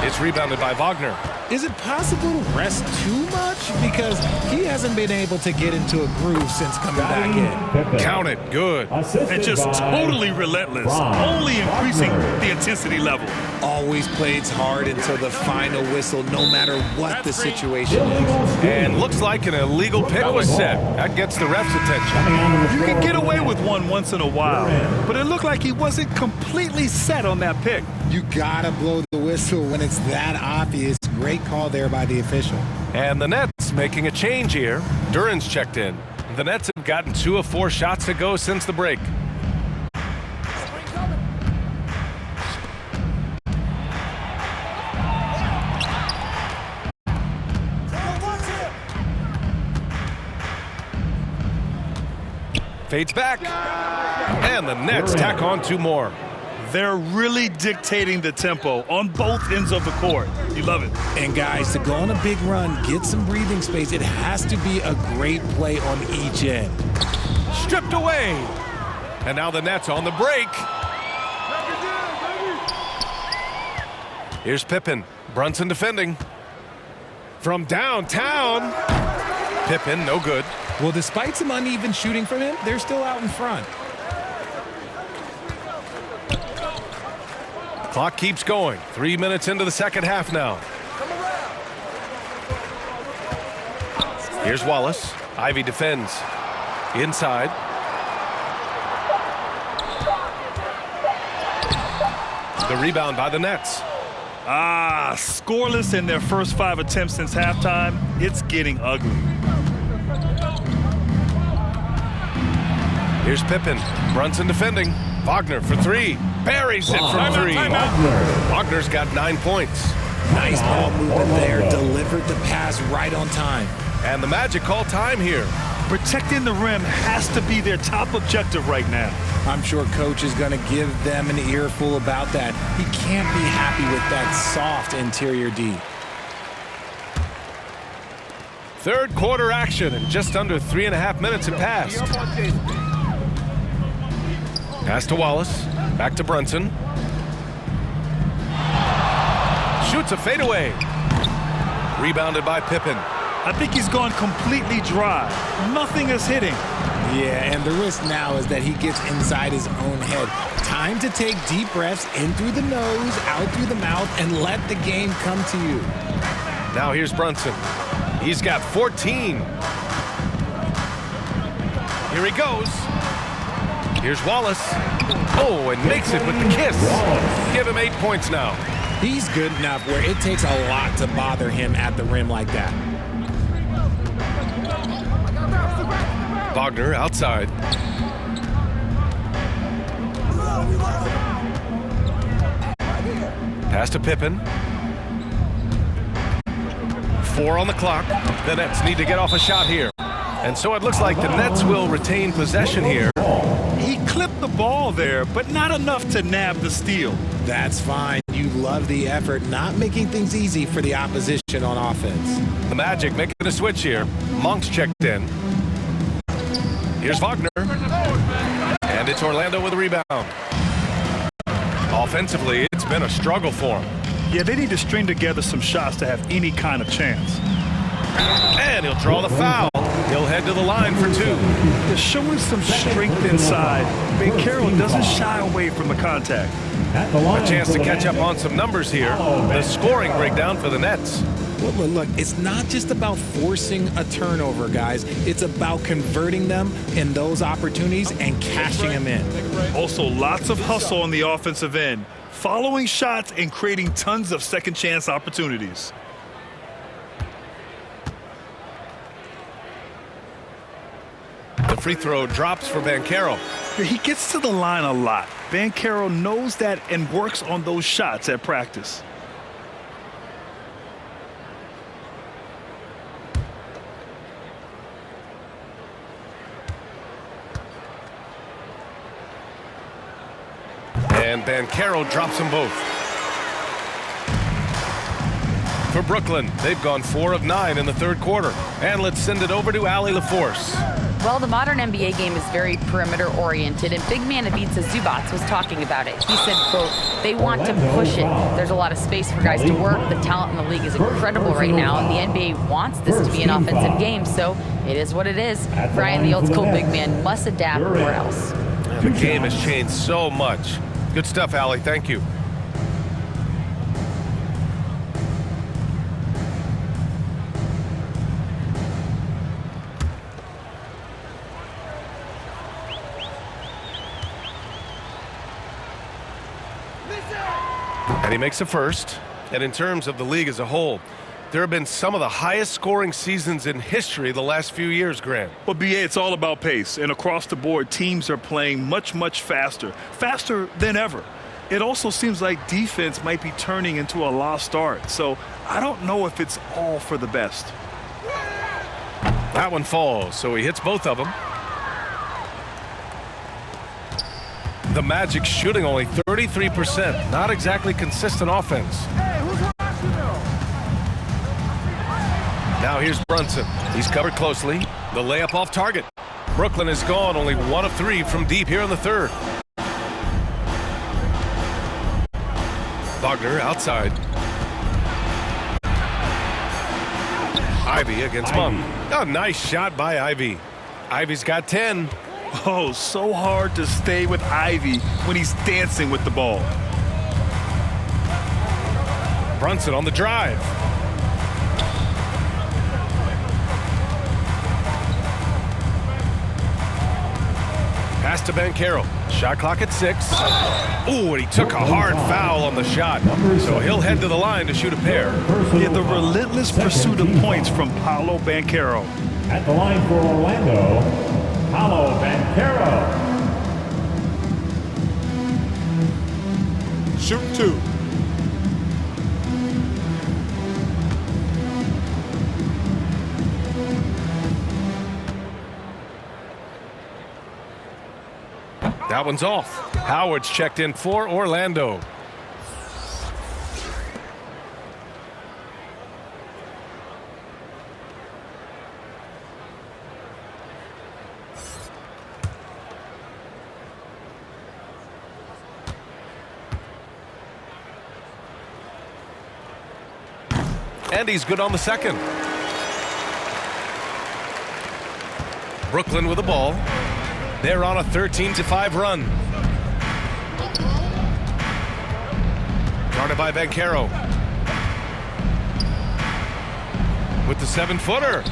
[SPEAKER 4] It's rebounded by Wagner.
[SPEAKER 9] Is it possible to rest too much? Because he hasn't been able to get into a groove since coming back in.
[SPEAKER 4] Count it. Good.
[SPEAKER 5] And just totally relentless. Only increasing the intensity level.
[SPEAKER 7] Always plays hard until the final whistle, no matter what the situation is.
[SPEAKER 4] And looks like an illegal pick was set. That gets the ref's attention.
[SPEAKER 5] You can get away with one once in a while, but it looked like he wasn't completely set on that pick.
[SPEAKER 9] You gotta blow the whistle when it's that obvious. Great call there by the official.
[SPEAKER 4] And the Nets making a change here. Duran's checked in. The Nets have gotten 2 of 4 shots to go since the break. Fades back. And the Nets tack on 2 more.
[SPEAKER 5] They're really dictating the tempo on both ends of the court. You love it.
[SPEAKER 7] And guys, to go on a big run, get some breathing space, it has to be a great play on each end.
[SPEAKER 4] Stripped away. And now the Nets on the break. Here's Pippen. Brunson defending. From downtown. Pippen, no good.
[SPEAKER 7] Well, despite some uneven shooting from him, they're still out in front.
[SPEAKER 4] Clock keeps going. 3 minutes into the second half now. Here's Wallace. Ivy defends. Inside. The rebound by the Nets.
[SPEAKER 5] Scoreless in their first 5 attempts since halftime. It's getting ugly.
[SPEAKER 4] Here's Pippen. Brunson defending. Wagner for 3. Buries it from 3. Wagner's got 9 points.
[SPEAKER 7] Nice ball movement there. Delivered the pass right on time.
[SPEAKER 4] And the Magic call time here.
[SPEAKER 5] Protecting the rim has to be their top objective right now.
[SPEAKER 7] I'm sure coach is going to give them an earful about that. He can't be happy with that soft interior D.
[SPEAKER 4] Third quarter action, and just under 3.5 minutes have passed. Pass to Wallace. Back to Brunson. Shoots a fadeaway. Rebounded by Pippen.
[SPEAKER 5] I think he's gone completely dry. Nothing is hitting.
[SPEAKER 7] Yeah, and the risk now is that he gets inside his own head. Time to take deep breaths in through the nose, out through the mouth, and let the game come to you.
[SPEAKER 4] Now here's Brunson. He's got 14. Here he goes. Here's Wallace. Oh, and makes it with the kiss. Give him 8 points now.
[SPEAKER 7] He's good enough where it takes a lot to bother him at the rim like that.
[SPEAKER 4] Wagner outside. Pass to Pippen. 4 on the clock. The Nets need to get off a shot here. And so it looks like the Nets will retain possession here.
[SPEAKER 5] He clipped the ball there, but not enough to nab the steal.
[SPEAKER 7] That's fine. You love the effort, not making things easy for the opposition on offense.
[SPEAKER 4] The Magic making a switch here. Monk's checked in. Here's Wagner. And it's Orlando with a rebound. Offensively, it's been a struggle for him.
[SPEAKER 5] Yeah, they need to string together some shots to have any kind of chance.
[SPEAKER 4] And he'll draw the foul. He'll head to the line for 2.
[SPEAKER 5] They're showing some strength inside. Banchero doesn't shy away from the contact.
[SPEAKER 4] A chance to catch up on some numbers here. The scoring breakdown for the Nets.
[SPEAKER 7] Well, look, it's not just about forcing a turnover, guys. It's about converting them in those opportunities and cashing them in.
[SPEAKER 5] Also, lots of hustle on the offensive end, following shots and creating tons of second chance opportunities.
[SPEAKER 4] The free throw drops for Banchero.
[SPEAKER 5] He gets to the line a lot. Banchero knows that and works on those shots at practice.
[SPEAKER 4] And Banchero drops them both. For Brooklyn, they've gone 4 of 9 in the third quarter. And let's send it over to Allie LaForce.
[SPEAKER 8] Well, the modern NBA game is very perimeter-oriented, and big man Ivica Zubac was talking about it. He said, quote, they want to push it. There's a lot of space for guys to work. The talent in the league is incredible right now, and the NBA wants this to be an offensive game, so it is what it is. Brian, the old-school big man, must adapt or else.
[SPEAKER 4] The game has changed so much. Good stuff, Allie. Thank you. And he makes a first. And in terms of the league as a whole, there have been some of the highest scoring seasons in history the last few years, Grant.
[SPEAKER 5] Well, BA, it's all about pace. And across the board, teams are playing much, much faster than ever. It also seems like defense might be turning into a lost art. So I don't know if it's all for the best.
[SPEAKER 4] That one falls, so he hits both of them. The Magic shooting only 33%. Not exactly consistent offense. Now here's Brunson. He's covered closely. The layup off target. Brooklyn is gone, only 1 of 3 from deep here in the third. Wagner outside. Ivy against Monk. Oh, nice shot by Ivy. Ivy's got 10.
[SPEAKER 5] Oh, so hard to stay with Ivy when he's dancing with the ball.
[SPEAKER 4] Brunson on the drive. Pass to Banchero. Shot clock at 6. Ooh, and he took a hard foul on the shot. So he'll head to the line to shoot a pair.
[SPEAKER 5] Yeah, the relentless pursuit of points from Paolo Banchero.
[SPEAKER 6] At the line for Orlando, Paolo Banchero.
[SPEAKER 1] Shoot 2.
[SPEAKER 4] That one's off. Howard's checked in for Orlando. And he's good on the second. Brooklyn with the ball. They're on a 13-5 run. Guarded by Banchero. With the 7-footer.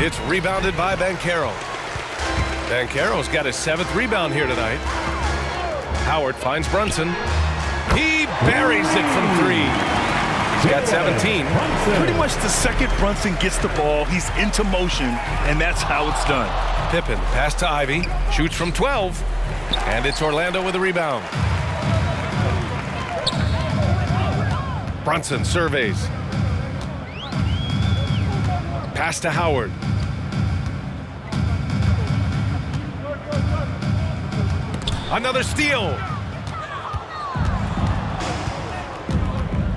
[SPEAKER 4] It's rebounded by Banchero. Banchero's got his 7th rebound here tonight. Howard finds Brunson. He buries it from 3. He's got 17.
[SPEAKER 5] Pretty much the second Brunson gets the ball, he's into motion, and that's how it's done.
[SPEAKER 4] Pippen, pass to Ivy, shoots from 12, and it's Orlando with a rebound. Brunson surveys. Pass to Howard. Another steal.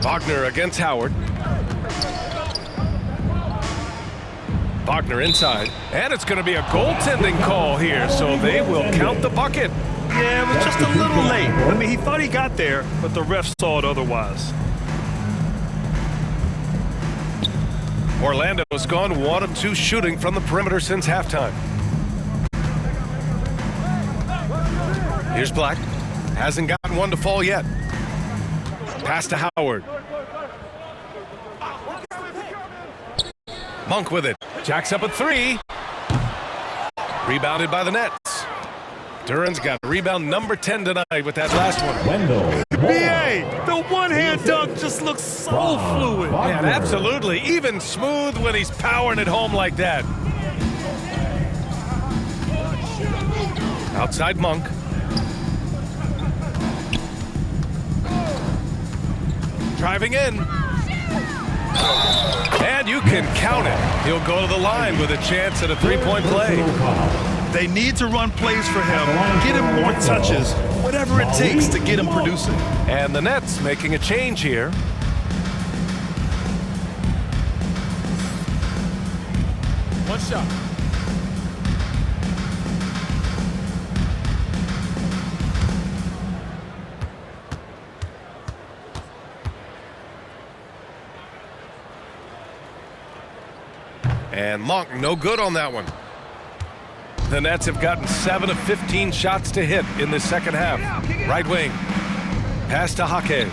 [SPEAKER 4] Wagner against Howard. Wagner inside, and it's going to be a goaltending call here, so they will count the bucket.
[SPEAKER 5] Yeah, it was just a little late. I mean, he thought he got there, but the ref saw it otherwise.
[SPEAKER 4] Orlando's gone 1 of 2 shooting from the perimeter since halftime. Here's Black. Hasn't gotten one to fall yet. Pass to Howard. Monk with it. Jacks up a 3. Rebounded by the Nets. Duran's got rebound number 10 tonight with that last one.
[SPEAKER 5] NBA, the one-hand dunk just looks so fluid.
[SPEAKER 4] Man, absolutely. Even smooth when he's powering it home like that. Outside Monk. Driving in. And you can count it. He'll go to the line with a chance at a 3-point play.
[SPEAKER 5] They need to run plays for him, get him more touches, whatever it takes to get him producing.
[SPEAKER 4] And the Nets making a change here.
[SPEAKER 1] One shot.
[SPEAKER 4] And Monk, no good on that one. The Nets have gotten 7 of 15 shots to hit in the second half. Right wing. Pass to Jaquez.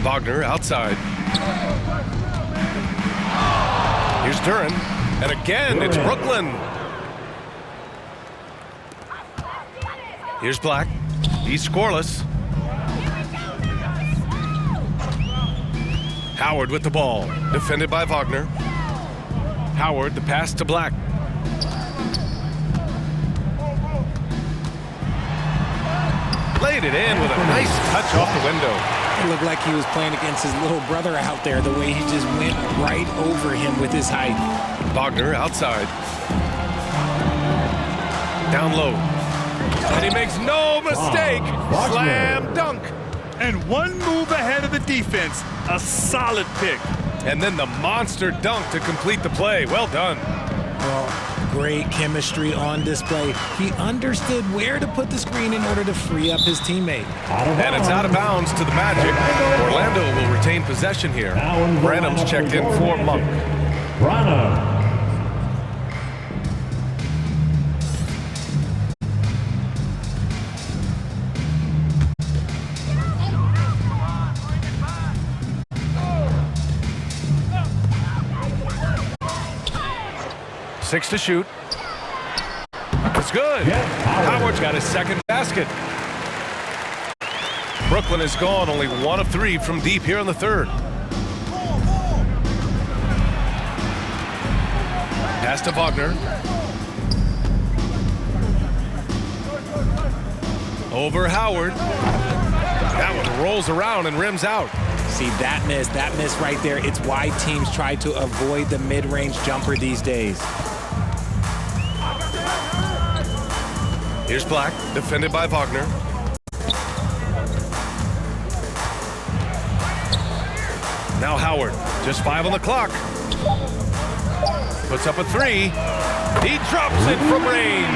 [SPEAKER 4] Wagner outside. Here's Duran. And again, it's Brooklyn. Here's Black. He's scoreless. Howard with the ball. Defended by Wagner. Howard, the pass to Black. Laid it in with a nice touch off the window.
[SPEAKER 7] It looked like he was playing against his little brother out there, the way he just went right over him with his height.
[SPEAKER 4] Wagner outside. Down low. And he makes no mistake. Slam dunk.
[SPEAKER 5] And one move ahead of the defense. A solid pick.
[SPEAKER 4] And then the monster dunk to complete the play. Well done.
[SPEAKER 7] Well, great chemistry on display. He understood where to put the screen in order to free up his teammate.
[SPEAKER 4] And it's out of bounds to the Magic. Orlando will retain possession here. Branham's checked in for Monk.
[SPEAKER 6] Branham.
[SPEAKER 4] Six to shoot. It's good. Howard's got his second basket. Brooklyn is gone, only 1 of 3 from deep here in the third. Pass to Wagner. Over Howard. That one rolls around and rims out.
[SPEAKER 7] See, that miss right there, it's why teams try to avoid the mid-range jumper these days.
[SPEAKER 4] Here's Black, defended by Wagner. Now Howard, just 5 on the clock. Puts up a 3. He drops it from range.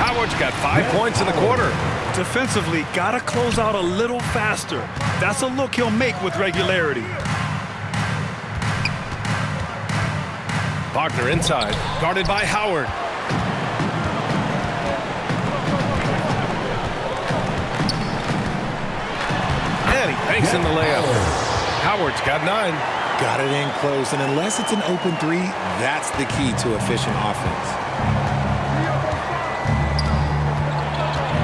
[SPEAKER 4] Howard's got 5 points in the quarter.
[SPEAKER 5] Defensively, gotta close out a little faster. That's a look he'll make with regularity.
[SPEAKER 4] Wagner inside, guarded by Howard. And he banks in the layup. Howard's got 9.
[SPEAKER 7] Got it in close, and unless it's an open 3, that's the key to efficient offense.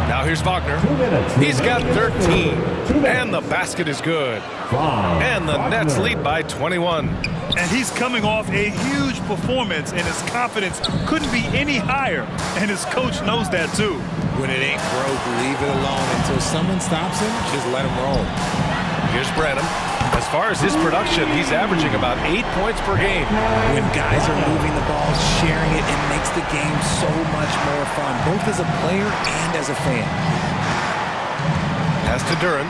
[SPEAKER 4] Now here's Wagner. He's got 13. And the basket is good. And the Nets lead by 21.
[SPEAKER 5] And he's coming off a huge performance, and his confidence couldn't be any higher. And his coach knows that too.
[SPEAKER 7] When it ain't broke, leave it alone. Until someone stops him, just let him roll.
[SPEAKER 4] Here's Branham. As far as his production, he's averaging about 8 points per game.
[SPEAKER 7] When guys are moving the ball, sharing it, it makes the game so much more fun, both as a player and as a fan.
[SPEAKER 4] Pass to Duren.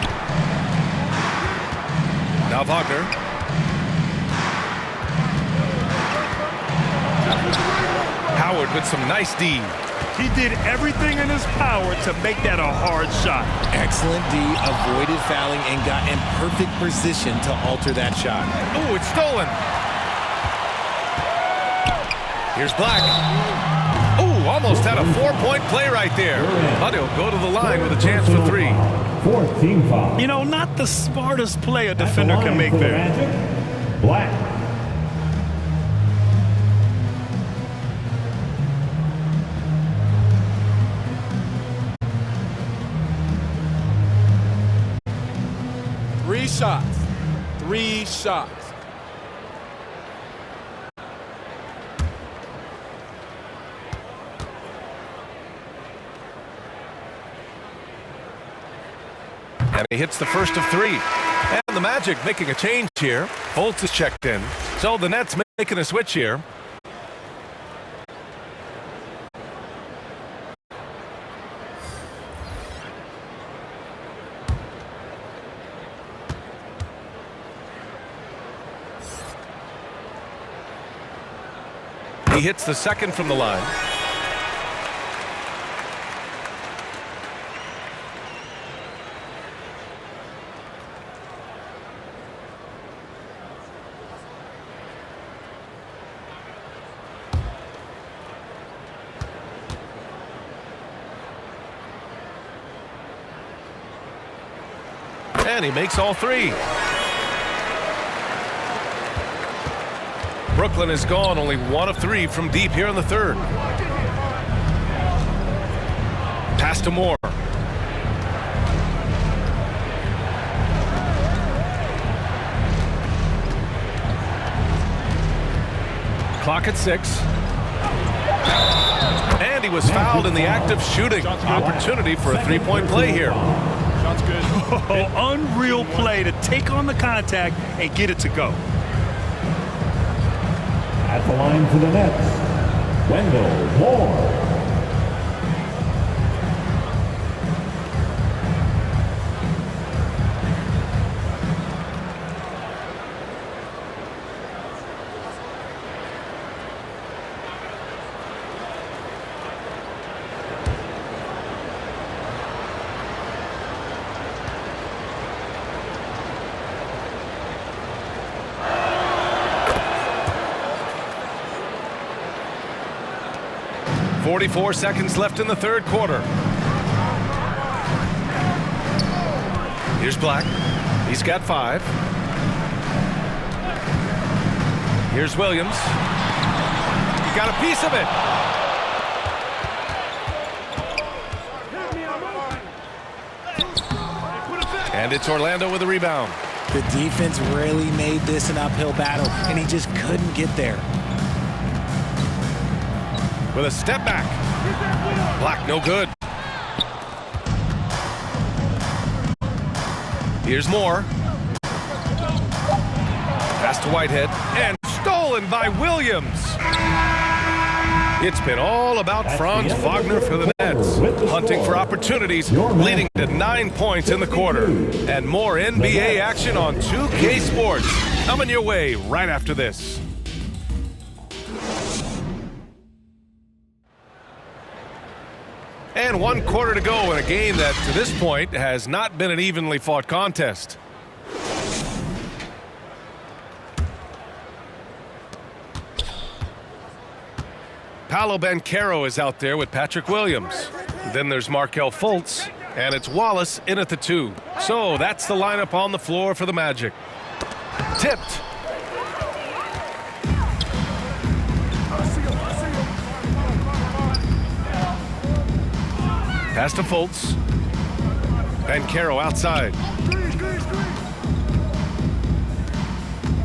[SPEAKER 4] Now Wagner. Howard with some nice D.
[SPEAKER 5] He did everything in his power to make that a hard shot.
[SPEAKER 7] Excellent D, avoided fouling, and got in perfect position to alter that shot.
[SPEAKER 4] Oh, it's stolen. Here's Black. Oh, almost had a 4-point play right there. But he'll go to the line with a chance for 3.
[SPEAKER 6] 14 foul.
[SPEAKER 5] You know, not the smartest play a defender can make there.
[SPEAKER 6] Black.
[SPEAKER 1] Three shots.
[SPEAKER 4] And he hits the first of 3. And the Magic making a change here. Fultz is checked in. So the Nets making a switch here. He hits the second from the line. And he makes all 3. Brooklyn is gone, only 1 of 3 from deep here in the third. Pass to Moore. Clock at 6. And he was fouled in the act of shooting. Opportunity for a 3-point play here.
[SPEAKER 1] Shot's good.
[SPEAKER 5] Oh, unreal play to take on the contact and get it to go.
[SPEAKER 6] At the line for the Nets, Wendell Moore.
[SPEAKER 4] 44 seconds left in the third quarter. Here's Black. He's got 5. Here's Williams. He got a piece of it. And it's Orlando with the rebound.
[SPEAKER 7] The defense really made this an uphill battle, and he just couldn't get there.
[SPEAKER 4] With a step back. Black, no good. Here's Moore. Pass to Whitehead. And stolen by Williams. It's been all about Franz Wagner for the Nets, hunting for opportunities, leading to 9 points in the quarter. And more NBA action on 2K Sports coming your way right after this. And 1 quarter to go in a game that, to this point, has not been an evenly fought contest. Paolo Banchero is out there with Patrick Williams. Then there's Markelle Fultz, and it's Wallace in at the 2. So that's the lineup on the floor for the Magic. Tipped. Pass to Fultz. Banchero outside.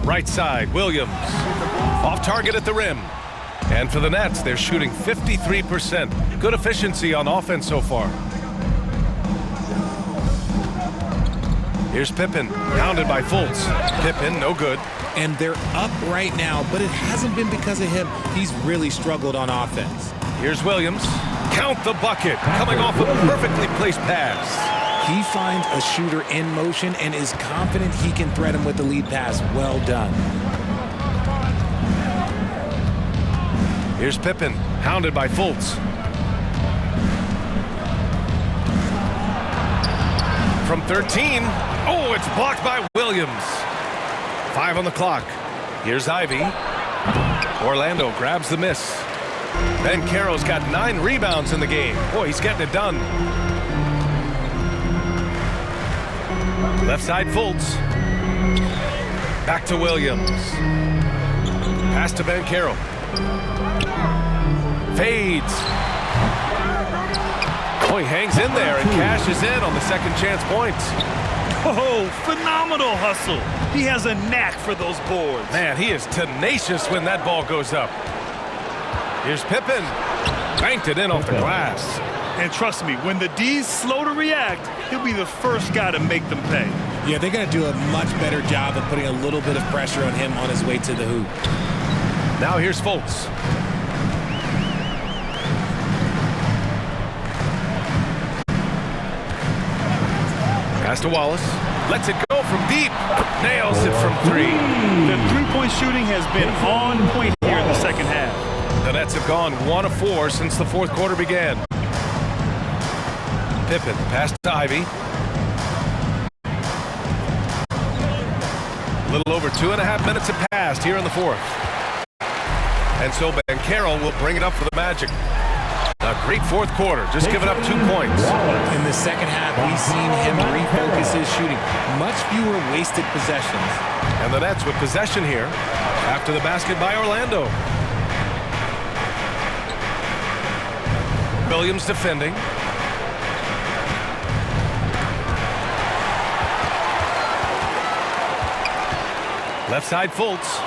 [SPEAKER 4] Right side, Williams. Off target at the rim. And for the Nets, they're shooting 53%. Good efficiency on offense so far. Here's Pippen, pounded by Fultz. Pippen, no good.
[SPEAKER 7] And they're up right now, but it hasn't been because of him. He's really struggled on offense.
[SPEAKER 4] Here's Williams. Count the bucket, coming off a perfectly placed pass.
[SPEAKER 7] He finds a shooter in motion and is confident he can thread him with the lead pass. Well done.
[SPEAKER 4] Here's Pippen, hounded by Fultz. From 13. Oh, it's blocked by Williams. 5 on the clock. Here's Ivy. Orlando grabs the miss. Banchero's got 9 rebounds in the game. Boy, he's getting it done. Left side, Fultz. Back to Williams. Pass to Banchero. Fades. Oh, he hangs in there and cashes in on the second chance points.
[SPEAKER 5] Oh, phenomenal hustle. He has a knack for those boards.
[SPEAKER 4] Man, he is tenacious when that ball goes up. Here's Pippen. Banked it in off the glass.
[SPEAKER 5] And trust me, when the D's slow to react, he'll be the first guy to make them pay.
[SPEAKER 7] Yeah, they're going to do a much better job of putting a little bit of pressure on him on his way to the hoop.
[SPEAKER 4] Now here's Fultz. Pass to Wallace. Lets it go from deep. Nails it from 3.
[SPEAKER 5] The three-point shooting has been on point here in the second half.
[SPEAKER 4] The Nets have gone 1 of 4 since the fourth quarter began. Pippen, pass to Ivy. A little over 2.5 minutes have passed here in the fourth. And so Banchero will bring it up for the Magic. A great fourth quarter, just giving up 2 points.
[SPEAKER 7] In the second half, we've seen him refocus his shooting. Much fewer wasted possessions.
[SPEAKER 4] And the Nets with possession here after the basket by Orlando. Williams defending. Left side, Fultz.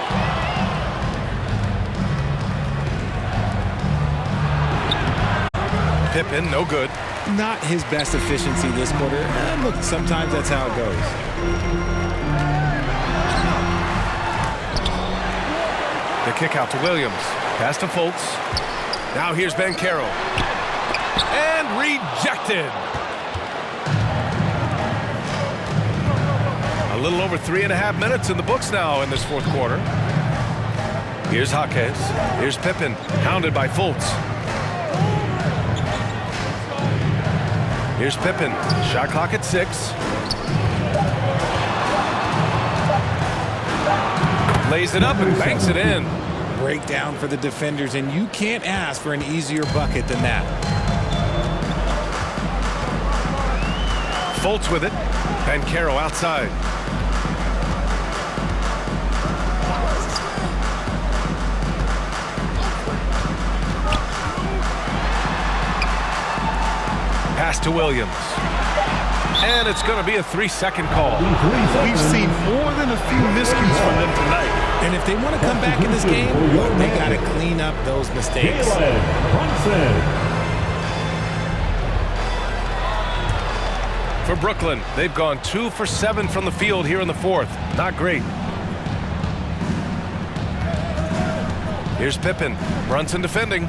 [SPEAKER 4] Pippen, no good.
[SPEAKER 7] Not his best efficiency this quarter. And look, sometimes that's how it goes.
[SPEAKER 4] The kick out to Williams. Pass to Fultz. Now here's Banchero. And rejected. A little over 3.5 minutes in the books now in this fourth quarter. Here's Jaquez. Here's Pippen, hounded by Fultz. Here's Pippen. Shot clock at 6. Lays it up and banks it in.
[SPEAKER 7] breakdown for the defenders, and you can't ask for an easier bucket than that.
[SPEAKER 4] Fultz with it. Banchero outside. Pass to Williams. And it's going to be a 3-second call.
[SPEAKER 5] We've seen more than a few miscues from them tonight.
[SPEAKER 7] And if they want to come back in this game, they got to clean up those mistakes.
[SPEAKER 4] For Brooklyn, they've gone 2 for 7 from the field here in the fourth. Not great. Here's Pippen. Brunson defending.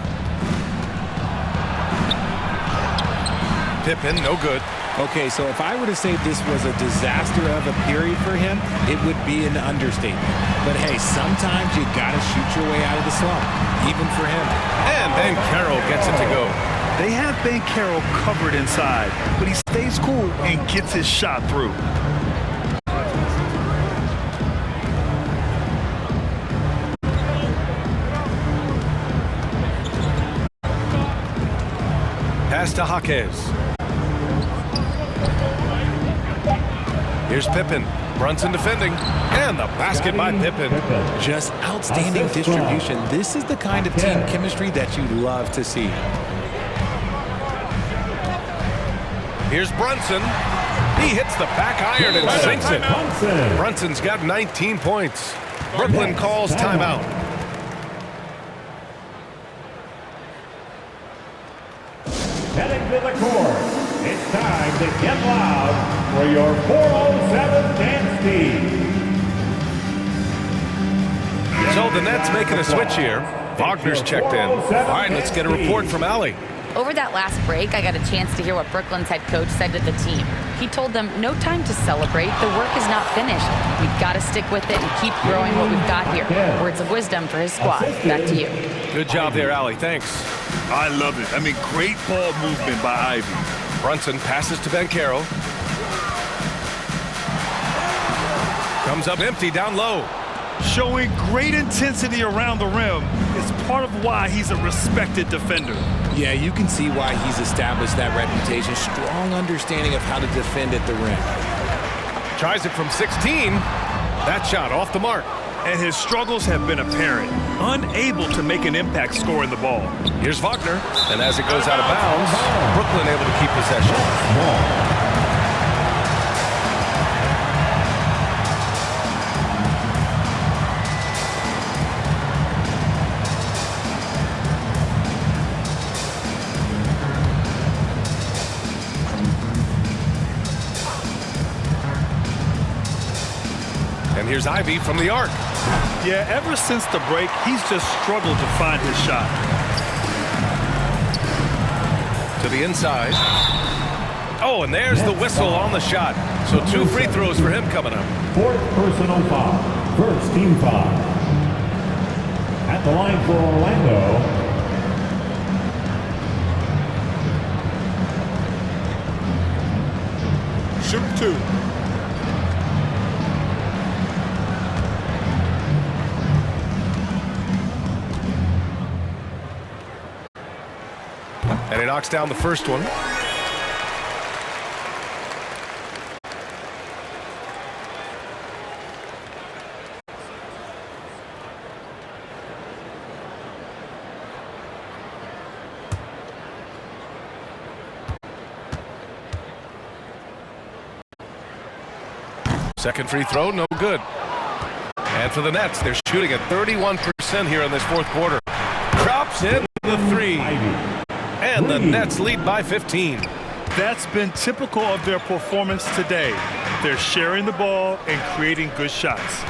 [SPEAKER 4] Pippen, no good.
[SPEAKER 7] Okay, so if I were to say this was a disaster of a period for him, it would be an understatement. But hey, sometimes you got to shoot your way out of the slump, even for him.
[SPEAKER 4] And Banchero gets it to go.
[SPEAKER 5] They have Banchero covered inside, but he stays cool and gets his shot through.
[SPEAKER 4] Pass to Jaquez. Here's Pippen. Brunson defending. And the basket by Pippen.
[SPEAKER 7] Just outstanding distribution. This is the kind of team chemistry that you love to see.
[SPEAKER 4] Here's Brunson. He hits the back iron and sinks it. Brunson's got 19 points. Brooklyn calls timeout.
[SPEAKER 6] Heading to the court, it's time to get loud for your 407 dance team.
[SPEAKER 4] So the Nets making a switch here. Wagner's checked in. All right, let's get a report from Allie.
[SPEAKER 8] Over that last break, I got a chance to hear what Brooklyn's head coach said to the team. He told them, no time to celebrate. The work is not finished. We've got to stick with it and keep growing what we've got here. Words of wisdom for his squad. Back to you.
[SPEAKER 4] Good job there, Allie. Thanks.
[SPEAKER 5] I love it. I mean, great ball movement by Ivy.
[SPEAKER 4] Brunson passes to Banchero. Comes up empty down low.
[SPEAKER 5] Showing great intensity around the rim is part of why he's a respected defender.
[SPEAKER 7] Yeah, you can see why he's established that reputation. Strong understanding of how to defend at the rim.
[SPEAKER 4] Tries it from 16. That shot off the mark.
[SPEAKER 5] And his struggles have been apparent. Unable to make an impact scoring the ball.
[SPEAKER 4] Here's Wagner. And as it goes out of bounds, Brooklyn able to keep possession. And here's Ivy from the arc.
[SPEAKER 5] Yeah, ever since the break, he's just struggled to find his shot.
[SPEAKER 4] To the inside. Oh, and there's the whistle on the shot. So 2 free throws for him coming up.
[SPEAKER 6] Fourth personal foul. First team foul. At the line for Orlando.
[SPEAKER 1] Shoot 2.
[SPEAKER 4] And he knocks down the first one. Second free throw, no good. And for the Nets, they're shooting at 31% here in this fourth quarter. Drops in the 3. And the Nets lead by 15.
[SPEAKER 5] That's been typical of their performance today. They're sharing the ball and creating good shots.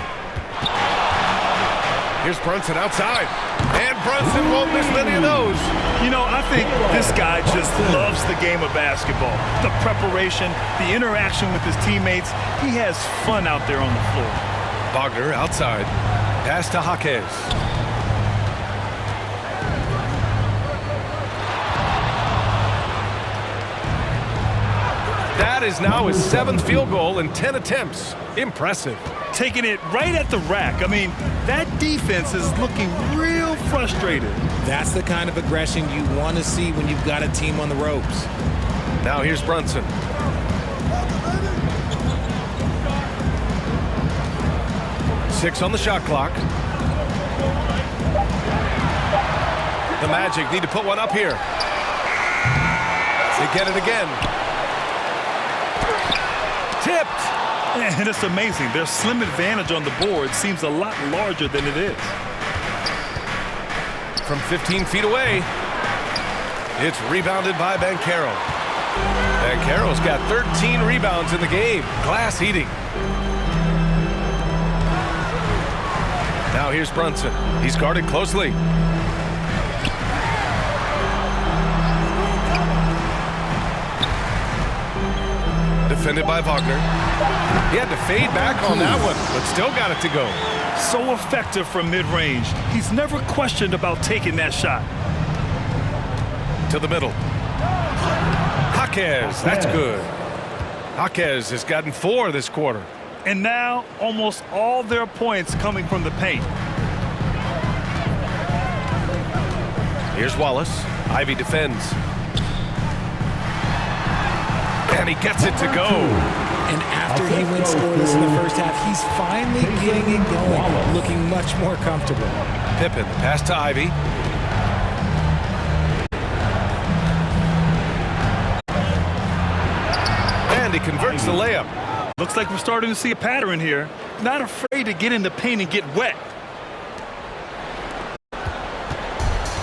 [SPEAKER 4] Here's Brunson outside. And Brunson won't miss many of those.
[SPEAKER 5] You know, I think this guy just loves the game of basketball. The preparation, the interaction with his teammates. He has fun out there on the floor.
[SPEAKER 4] Wagner outside. Pass to Jaquez. That is now his 7th field goal in 10 attempts. Impressive.
[SPEAKER 5] Taking it right at the rack. I mean, That defense is looking real frustrated.
[SPEAKER 7] That's the kind of aggression you want to see when you've got a team on the ropes.
[SPEAKER 4] Now here's Brunson. Six on the shot clock. The Magic need to put one up here. They get it again. Tipped.
[SPEAKER 5] And it's amazing. Their slim advantage on the board seems a lot larger than it is.
[SPEAKER 4] From 15 feet away, it's rebounded by Banchero. Banchero's got 13 rebounds in the game. Glass eating. Now here's Brunson. He's guarded closely. Defended by Wagner. He had to fade back on that one, but still got it to go.
[SPEAKER 5] So effective from mid-range. He's never questioned about taking that shot.
[SPEAKER 4] To the middle. Jaquez, that's good. Jaquez has gotten 4 this quarter.
[SPEAKER 5] And now almost all their points coming from the paint.
[SPEAKER 4] Here's Wallace. Ivy defends. And he gets it to go.
[SPEAKER 7] And after he went scoreless in the first half, he's finally getting it going, looking much more comfortable.
[SPEAKER 4] Pippen, pass to Ivy. And he converts the layup.
[SPEAKER 5] Looks like we're starting to see a pattern here. Not afraid to get in the paint and get wet.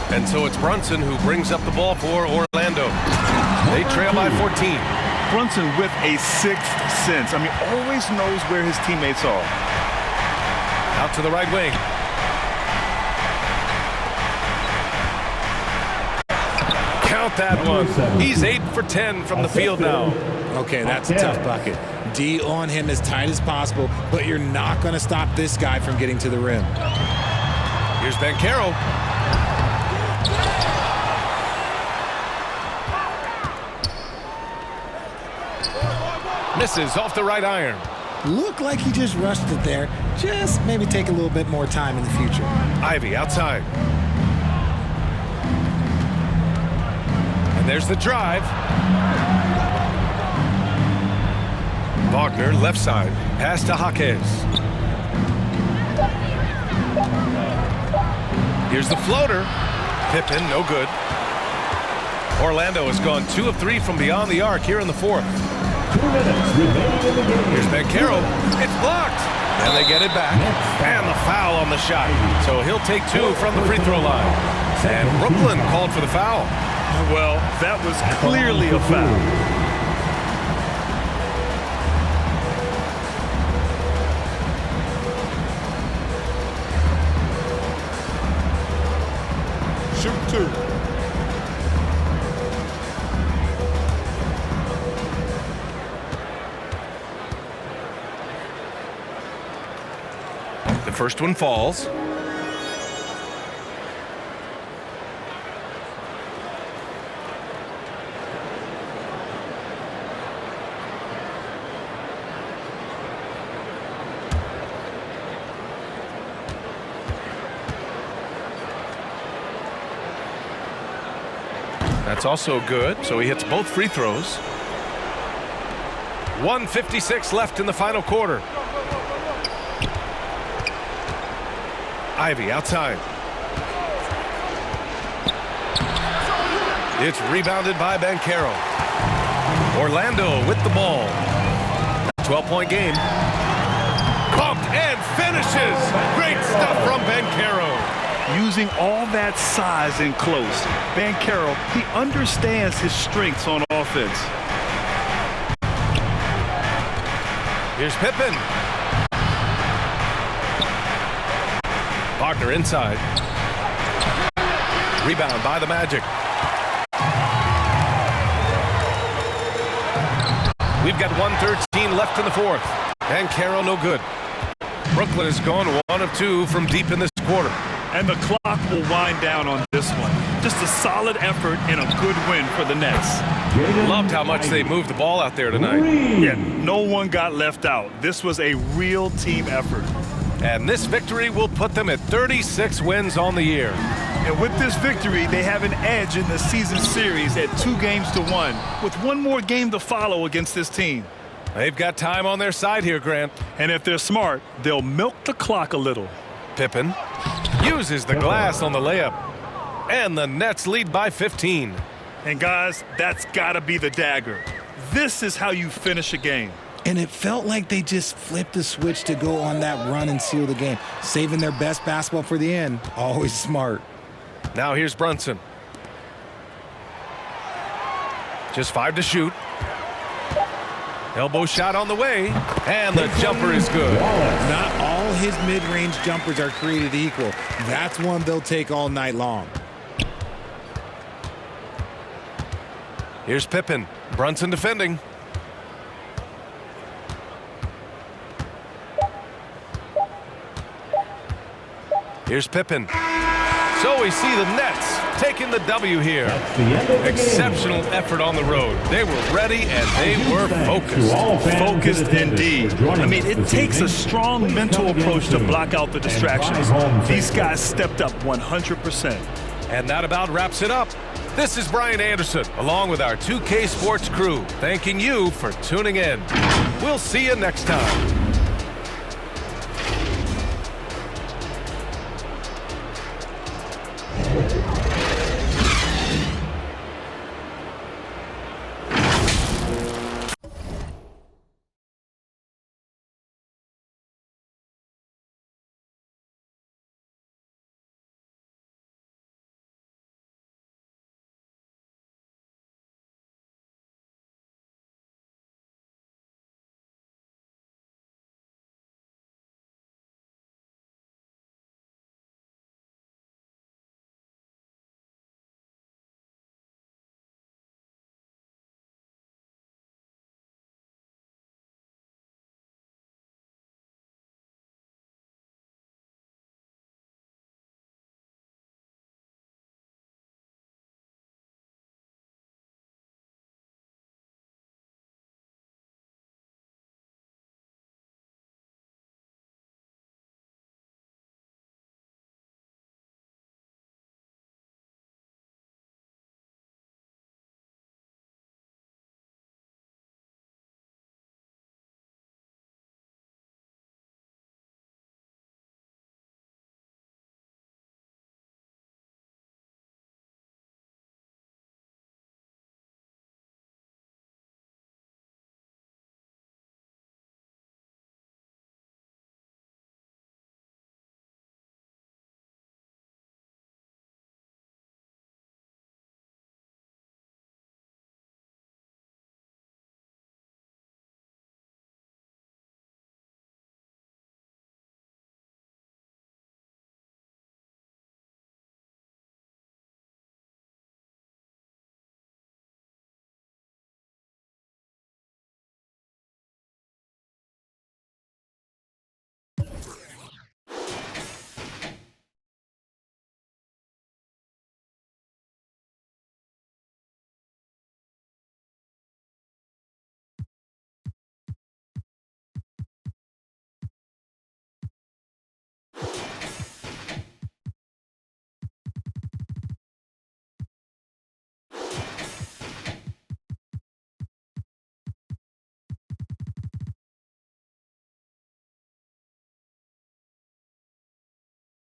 [SPEAKER 4] And so it's Brunson who brings up the ball for Orlando. They trail by 14.
[SPEAKER 5] Brunson with a sixth sense. I mean, always knows where his teammates are.
[SPEAKER 4] Out to the right wing. Count that one. He's 8 for 10 from the field now.
[SPEAKER 7] Okay, that's a tough bucket. D on him as tight as possible, but you're not going to stop this guy from getting to the rim.
[SPEAKER 4] Here's Banchero. Misses off the right iron.
[SPEAKER 7] Looked like he just rushed it there. Just maybe take a little bit more time in the future.
[SPEAKER 4] Ivy outside. And there's the drive. Wagner left side. Pass to Jaquez. Here's the floater. Pippen, no good. Orlando has gone 2 of 3 from beyond the arc here in the fourth.
[SPEAKER 6] 2 minutes remaining in the game.
[SPEAKER 4] Here's Banchero. It's blocked. And they get it back. And the foul on the shot. So he'll take 2 from the free throw line. And Brooklyn called for the foul.
[SPEAKER 5] Well, that was clearly a foul.
[SPEAKER 1] Shoot 2.
[SPEAKER 4] The first one falls. That's also good, so he hits both free throws. 1:56 left in the final quarter. Ivy outside. It's rebounded by Banchero. Orlando with the ball. 12-point game. Pumped and finishes. Great stuff from Banchero.
[SPEAKER 5] Using all that size in close, Banchero, he understands his strengths on offense.
[SPEAKER 4] Here's Pippen. Wagner inside. Rebound by the Magic. We've got 1:13 left in the fourth. Banchero no good. Brooklyn has gone 1 of 2 from deep in this quarter.
[SPEAKER 5] And the clock will wind down on this one. Just a solid effort and a good win for the Nets.
[SPEAKER 4] Loved how much they moved the ball out there tonight.
[SPEAKER 5] Yeah, no one got left out. This was a real team effort.
[SPEAKER 4] And this victory will put them at 36 wins on the year.
[SPEAKER 5] And with this victory, they have an edge in the season series at 2-1, with one more game to follow against this team.
[SPEAKER 4] They've got time on their side here, Grant.
[SPEAKER 5] And if they're smart, they'll milk the clock a little.
[SPEAKER 4] Pippen uses the glass on the layup. And the Nets lead by 15.
[SPEAKER 5] And guys, that's got to be the dagger. This is how you finish a game.
[SPEAKER 9] And it felt like they just flipped the switch to go on that run and seal the game. Saving their best basketball for the end. Always smart.
[SPEAKER 4] Now here's Brunson. Just 5 to shoot. Elbow shot on the way. And the jumper is good.
[SPEAKER 9] Not all his mid-range jumpers are created equal. That's one they'll take all night long.
[SPEAKER 4] Here's Pippen. Brunson defending. Here's Pippen. So we see the Nets taking the W here. Exceptional effort on the road. They were ready and they were focused.
[SPEAKER 5] Focused indeed. I mean, it takes a strong mental approach to block out the distractions. These guys stepped up 100%.
[SPEAKER 4] And that about wraps it up. This is Brian Anderson, along with our 2K Sports crew, thanking you for tuning in. We'll see you next time.